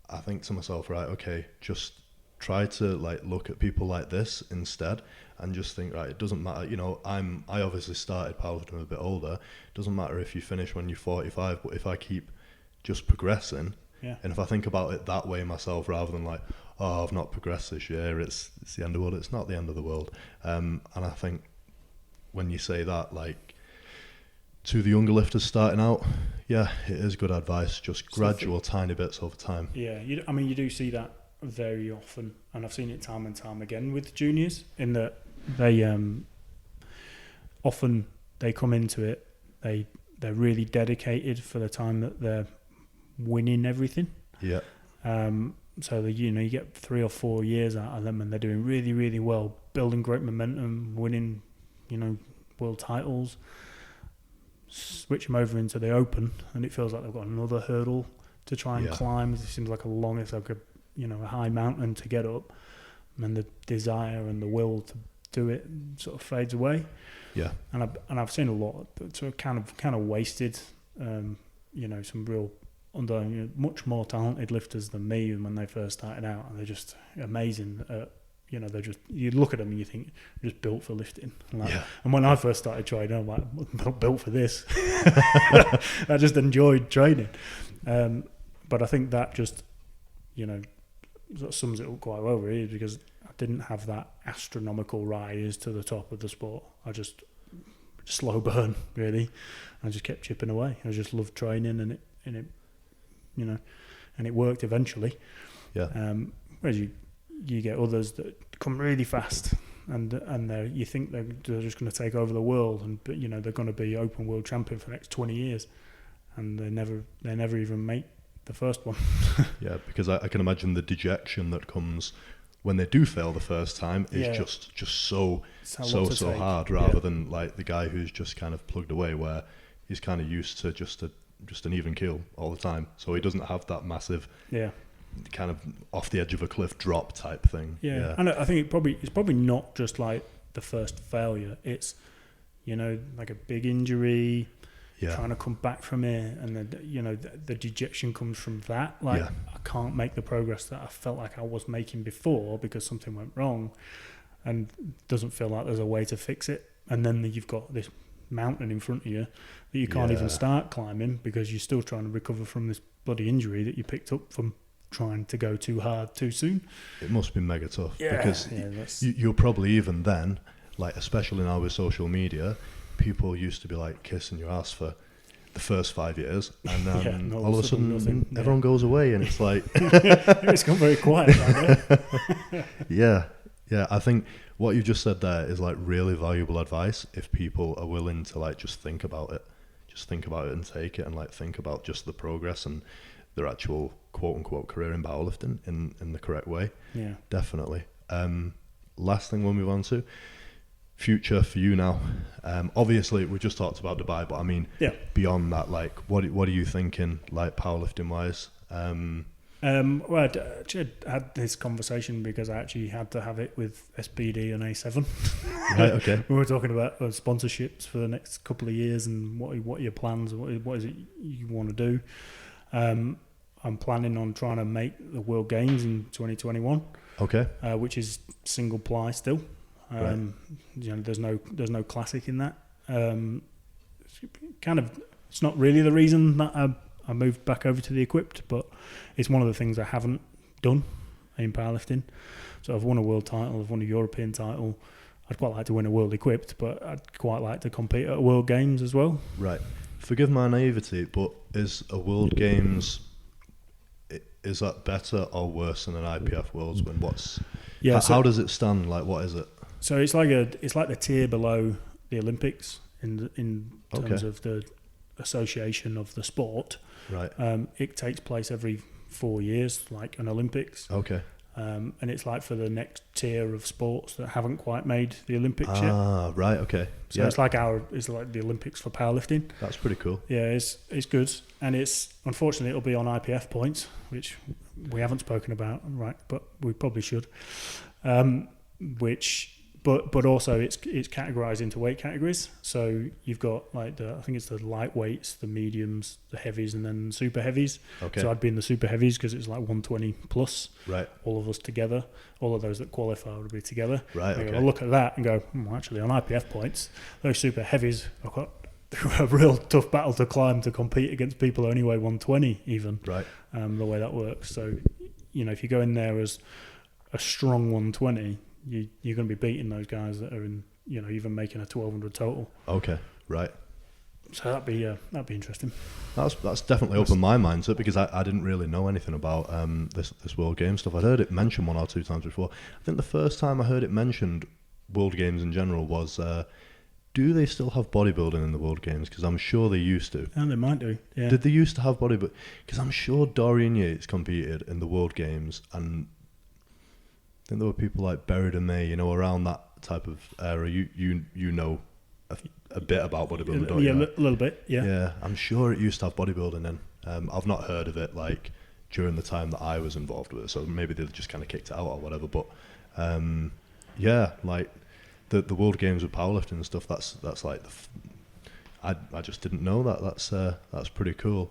I think to myself, right, okay, just try to like look at people like this instead, and just think, right, it doesn't matter. I obviously started powerlifting a bit older. It doesn't matter if you finish when you're 45, but if I keep just progressing, and if I think about it that way myself, rather than like, oh, I've not progressed this year, it's the end of the world. It's not the end of the world. And I think when you say that, like, to the younger lifters starting out, it is good advice. Just gradual, tiny bits over time. Yeah, you do see that very often, and I've seen it time and time again with juniors. In that they often they come into it, they're really dedicated for the time that they're winning everything. Yeah. So you get 3 or 4 years out of them, and they're doing really, really well, building great momentum, winning, world titles. Switch them over into the open, and it feels like they've got another hurdle to try and climb. It seems like it's like a high mountain to get up, and the desire and the will to do it sort of fades away. Yeah, and I've seen a lot sort of kind of wasted, some real much more talented lifters than me when they first started out, and they're just amazing at, they're just, you look at them and you think, they're just built for lifting. And when I first started training, I'm like, I'm not built for this. I just enjoyed training. But I think that just, sort of sums it up quite well, really, because I didn't have that astronomical rise to the top of the sport. I just slow burn, really. I just kept chipping away. I just loved training, and it and it worked eventually. Yeah. Whereas you get others that come really fast, and you think they're just going to take over the world, but they're going to be open world champion for the next 20 years, and they never even make the first one. Yeah, because I can imagine the dejection that comes when they do fail the first time is Yeah. just so It's a lot to take. hard, rather than like the guy who's just kind of plugged away, where he's kind of used to just an even keel all the time, so he doesn't have that massive Yeah. kind of off the edge of a cliff drop type thing. Yeah. And I think it's probably not just like the first failure. It's, you know, like a big injury, trying to come back from it, and then, you know, the dejection comes from that. Like, I can't make the progress that I felt like I was making before because something went wrong, and doesn't feel like there's a way to fix it. And then you've got this mountain in front of you that you can't even start climbing because you're still trying to recover from this bloody injury that you picked up from trying to go too hard too soon. It must be mega tough, because that's you're probably, even then, like especially now with social media, people used to be like kissing your ass for the first 5 years, and then all of a sudden everyone goes away, and it's like it's gone very quiet right now. Yeah, I think what you just said there is like really valuable advice if people are willing to like just think about it and take it, and like think about just the progress and their actual quote unquote career in powerlifting in the correct way. Yeah, definitely. Last thing we'll move on to, future for you now. Obviously we just talked about Dubai, but I mean, beyond that, like what are you thinking, like powerlifting wise? Well, I actually had this conversation because I actually had to have it with SPD and A7. Right, okay. We were talking about sponsorships for the next couple of years and what are your plans, what is it you want to do. I'm planning on trying to make the World Games in 2021. Okay. Which is single ply still. Right. You know, there's no classic in that. It's not really the reason that I moved back over to the equipped, but it's one of the things I haven't done in powerlifting. So I've won a world title, I've won a European title. I'd quite like to win a world equipped, but I'd quite like to compete at World Games as well. Right. Forgive my naivety, but is a World Games, is that better or worse than an IPF Worlds win? How does it stand? Like, what is it? So it's like the tier below the Olympics in terms of the association of the sport. Right. It takes place every 4 years, like an Olympics. Okay. And it's like for the next tier of sports that haven't quite made the Olympics yet. Ah, right. Okay. So it's like the Olympics for powerlifting. That's pretty cool. Yeah, it's good, and it's unfortunately it'll be on IPF points, which we haven't spoken about, right? But we probably should. But also it's categorized into weight categories. So you've got like I think it's the lightweights, the mediums, the heavies, and then super heavies. Okay. So I'd be in the super heavies because it's like 120 plus. Right. All of us together. All of those that qualify would be together. Right. Okay. I'll look at that and go, actually on IPF points, those super heavies I've got a real tough battle to climb to compete against people who only weigh 120 even. Right. The way that works. So, you know, if you go in there as a strong 120, you're going to be beating those guys that are in, you know, even making a 1200 total. Okay, right. So that'd be interesting. That's definitely opened my mind to it, because I didn't really know anything about this World Games stuff. I'd heard it mentioned 1 or 2 times before. I think the first time I heard it mentioned, World Games in general, was do they still have bodybuilding in the World Games? Because I'm sure they used to. And they might do. Yeah. Did they used to have bodybuilding? Because I'm sure Dorian Yates competed in the World Games, and I think there were people like Buried and May, you know, around that type of era. You know a bit about bodybuilding, don't you? Yeah, a little bit, yeah. Yeah, I'm sure it used to have bodybuilding in. I've not heard of it like during the time that I was involved with it, so maybe they just kind of kicked it out or whatever. But yeah, like the World Games with powerlifting and stuff. That's like I just didn't know that. That's pretty cool.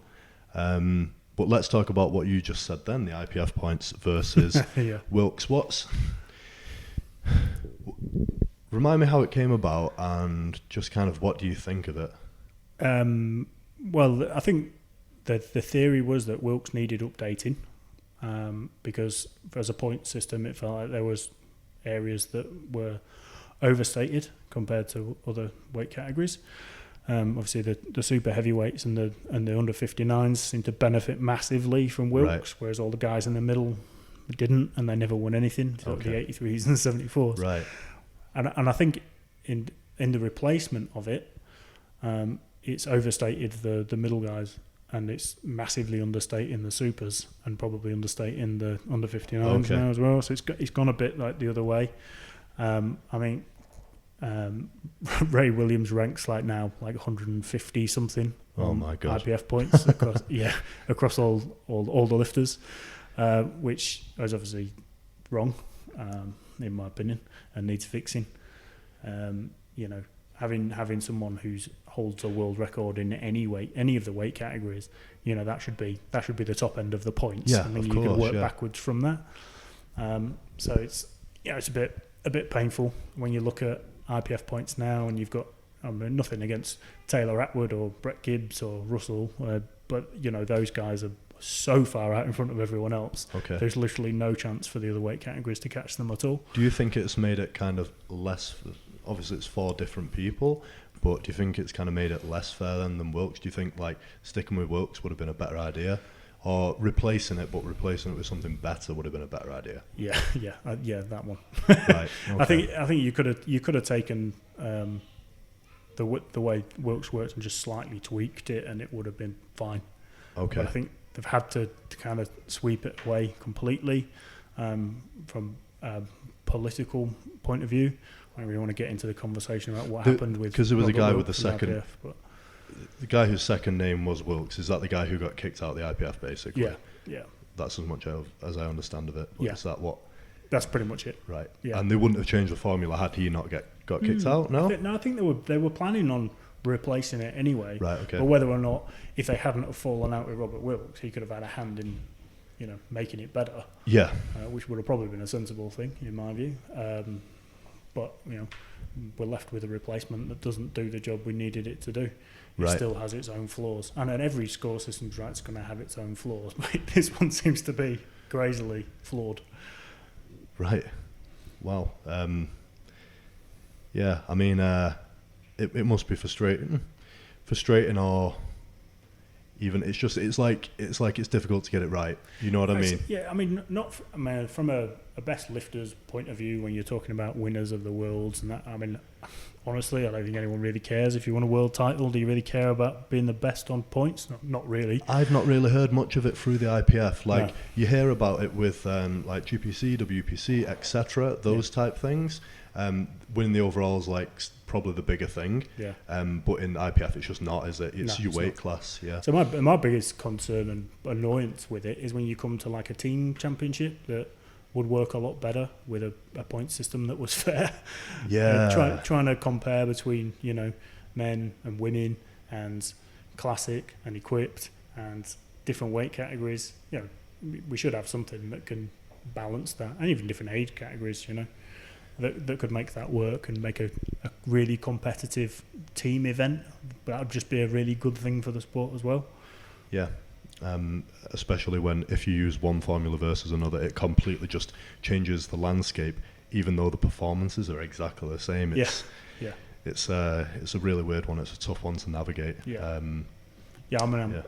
But let's talk about what you just said then, the IPF points versus Wilks. Remind me how it came about, and just kind of what do you think of it? Well, I think the theory was that Wilks needed updating because as a point system, it felt like there was areas that were overstated compared to other weight categories. Obviously, the super heavyweights and the under 59s seem to benefit massively from Wilks, whereas all the guys in the middle didn't, and they never won anything. So the 83s and 74s. Right. And I think in the replacement of it, it's overstated the middle guys and it's massively understating the supers and probably understating the under 59s now as well. So it's gone a bit like the other way. I mean, Ray Williams ranks like now like 150 something. Oh my god! IPF points across all the lifters, which is obviously wrong, in my opinion, and needs fixing. You know, having someone who holds a world record in any of the weight categories, you know, that should be the top end of the points. Yeah, and then of you course, can work yeah. backwards from that. So it's a bit painful when you look at IPF points now, and you've got, I mean, nothing against Taylor Atwood or Brett Gibbs or Russell, but you know, those guys are so far out in front of everyone else. Okay. There's literally no chance for the other weight categories to catch them at all. Do you think it's made it kind of less? Obviously, it's 4 different people, but do you think it's kind of made it less fair than Wilkes? Do you think like sticking with Wilkes would have been a better idea, or replacing it with something better would have been a better idea? Yeah, that one. Right. Okay. I think you could have taken the way Wilkes worked and just slightly tweaked it, and it would have been fine. Okay. But I think they've had to kind of sweep it away completely from a political point of view. I don't really want to get into the conversation about what happened with, because there was a Robert guy Wilkes with the and second. IPF, but The guy whose second name was Wilkes, is that the guy who got kicked out of the IPF, basically? yeah, That's as much as I understand of it. But Yeah. is that what? that's pretty much it. Right. Yeah. And they wouldn't have changed the formula had he not got kicked out, no? I think they were planning on replacing it anyway. Right, okay. But whether or not, if they hadn't have fallen out with Robert Wilkes, he could have had a hand in, you know, making it better, Yeah. which would have probably been a sensible thing in my view. But you know, we're left with a replacement that doesn't do the job we needed it to do. It Right. still has its own flaws, and every score system's right, it's going to have its own flaws. But this one seems to be crazily flawed. Right. Wow. Yeah, I mean, it must be frustrating, or even it's like it's difficult to get it right. You know what I mean? Yeah, I mean, from a best lifter's point of view, when you're talking about winners of the worlds and that. I mean, honestly, I don't think anyone really cares if you won a world title. Do you really care about being the best on points? Not really. I've not really heard much of it through the IPF. Like, No. you hear about it with like GPC, WPC, etc. Those type things. Winning the overalls like probably the bigger thing. Yeah. But in the IPF, it's just not, is it? It's No, your it's weight not. class. Yeah. So my biggest concern and annoyance with it is when you come to like a team championship that would work a lot better with a point system that was fair. Yeah. Trying to compare between, you know, men and women and classic and equipped and different weight categories. You know, we should have something that can balance that, and even different age categories, you know, that could make that work and make a really competitive team event. But that would just be a really good thing for the sport as well. Yeah. Especially when if you use one formula versus another, it completely just changes the landscape, even though the performances are exactly the same. It's a really weird one. It's a tough one to navigate. Yeah. I mean,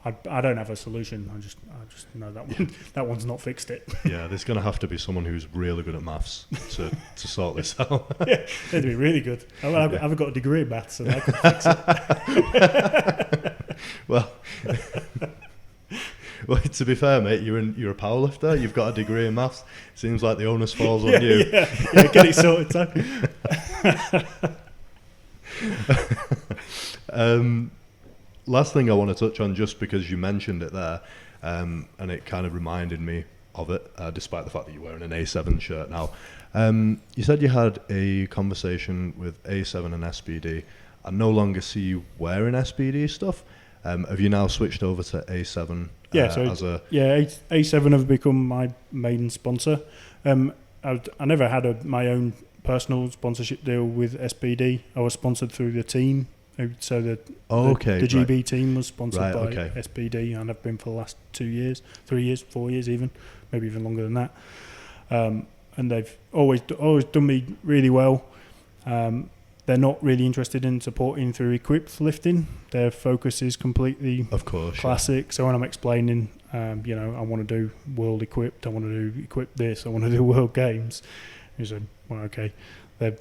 I don't have a solution. I just know that one. That one's not fixed it. Yeah, there's going to have to be someone who's really good at maths to sort this out. Yeah, it'd be really good. I've got a degree in maths, and I could fix it. Well, to be fair, mate, you're a powerlifter. You've got a degree in maths. Seems like the onus falls on you. Yeah, get it sorted. Last thing I want to touch on, just because you mentioned it there, and it kind of reminded me of it, despite the fact that you're wearing an A7 shirt now. You said you had a conversation with A7 and SBD. I no longer see you wearing SBD stuff. Have you now switched over to A7? A7 have become my main sponsor. I never had my own personal sponsorship deal with SBD. I was sponsored through the team. So the GB team was sponsored by SBD, and I've been for the last 2 years, 3 years, 4 years even, maybe even longer than that. And they've always done me really well. They're not really interested in supporting through equipped lifting. Their focus is completely classic. Yeah. So when I'm explaining, I want to do world equipped, I want to do equipped this, I want to do world games. He said, well, okay. They've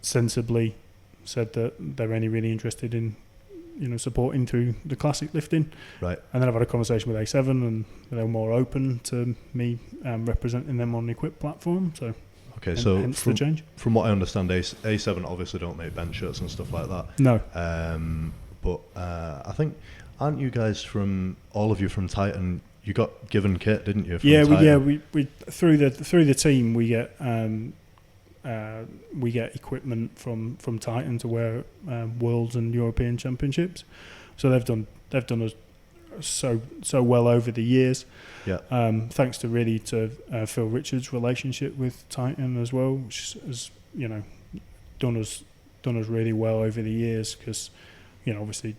sensibly said that they're only really interested in supporting through the classic lifting. Right. And then I've had a conversation with A7, and they're more open to me representing them on the Equip platform. So okay, so hence the change. From what I understand, A7 obviously don't make bench shirts and stuff like that. No. But I think, aren't you guys all of you from Titan? You got given kit, didn't you? We through the team we get equipment from Titan to wear Worlds and European Championships. So they've done us so well over the years. Yeah. Thanks to Phil Richards' relationship with Titan as well, which has done us really well over the years, because obviously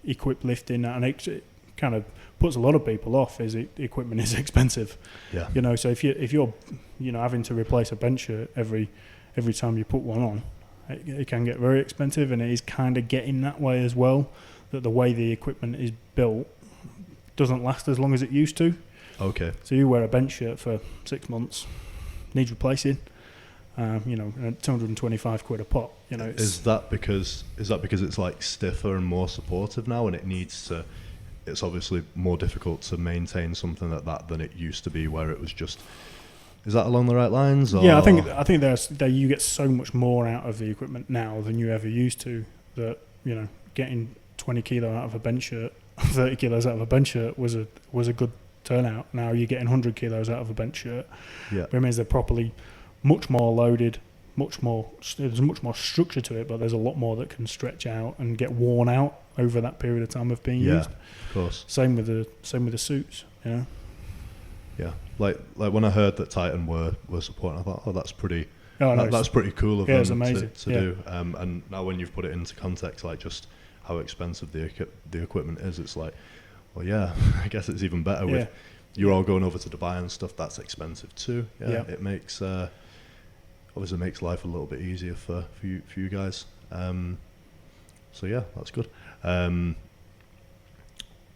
Equip lifting, and it kind of puts a lot of people off, is the equipment is expensive. Yeah. So if you're having to replace a bench shirt every time you put one on, it can get very expensive, and it is kind of getting that way as well, that the way the equipment is built doesn't last as long as it used to. Okay. So you wear a bench shirt for 6 months, needs replacing, at 225 quid a pop. Is that because it's like stiffer and more supportive now, and it's obviously more difficult to maintain something like that than it used to be, where it was just. Is that along the right lines? Or? Yeah, I think you get so much more out of the equipment now than you ever used to. That getting 20 kilo out of a bench shirt, 30 kilos out of a bench shirt was a good turnout. Now you're getting 100 kilos out of a bench shirt. Yeah, it means they're properly much more loaded, there's much more structure to it, but there's a lot more that can stretch out and get worn out over that period of time of being used. Of course. Same with the suits. Yeah, like when I heard that Titan were supporting, I thought, that's pretty. That's pretty cool of them it's amazing to do. And now when you've put it into context, like just how expensive the equipment is, it's like, well, yeah, I guess it's even better with you're all going over to Dubai and stuff. That's expensive too. Yeah. It makes obviously makes life a little bit easier for you guys. So yeah, that's good.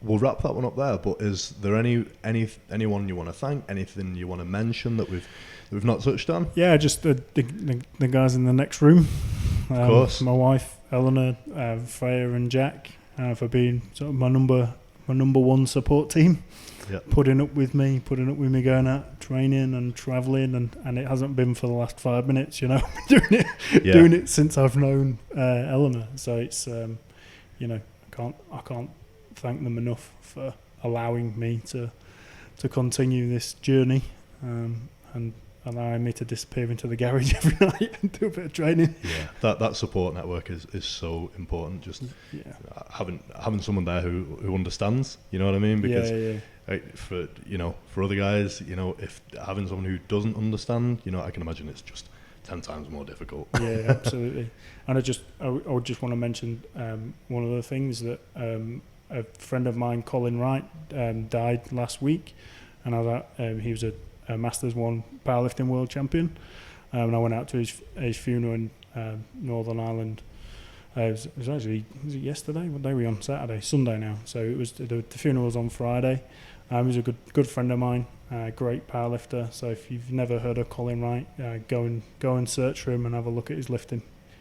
We'll wrap that one up there. But is there anyone you want to thank? Anything you want to mention that we've not touched on? Yeah, just the guys in the next room. Of course, my wife Eleanor, Freya, and Jack for being sort of my number one support team. Yeah. Putting up with me going out training and travelling, and it hasn't been for the last 5 minutes. Doing it since I've known Eleanor. So it's I can't thank them enough for allowing me to continue this journey, and allowing me to disappear into the garage every night and do a bit of training. Yeah, that support network is so important. Just having someone there who understands. You know what I mean? Because for other guys, if having someone who doesn't understand, I can imagine it's just 10 times more difficult. Yeah, absolutely. And I would just want to mention one of the things that a friend of mine, Colin Wright, died last week, and he was a Masters 1 Powerlifting World Champion, and I went out to his funeral in Northern Ireland. It was actually, was it yesterday? What day are we on? Sunday now. So it was the funeral was on Friday. He was a good friend of mine, great powerlifter. So if you've never heard of Colin Wright, go and search for him and have a look at his lifting.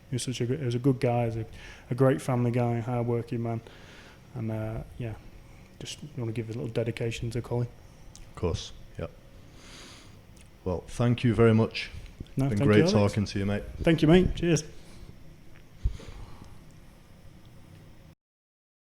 He was he was a good guy, a great family guy, hard working man, and just want to give a little dedication to Colin. Of course, yeah. Well, thank you very much. No, it's been great talking to you, mate. Thank you, mate. Cheers.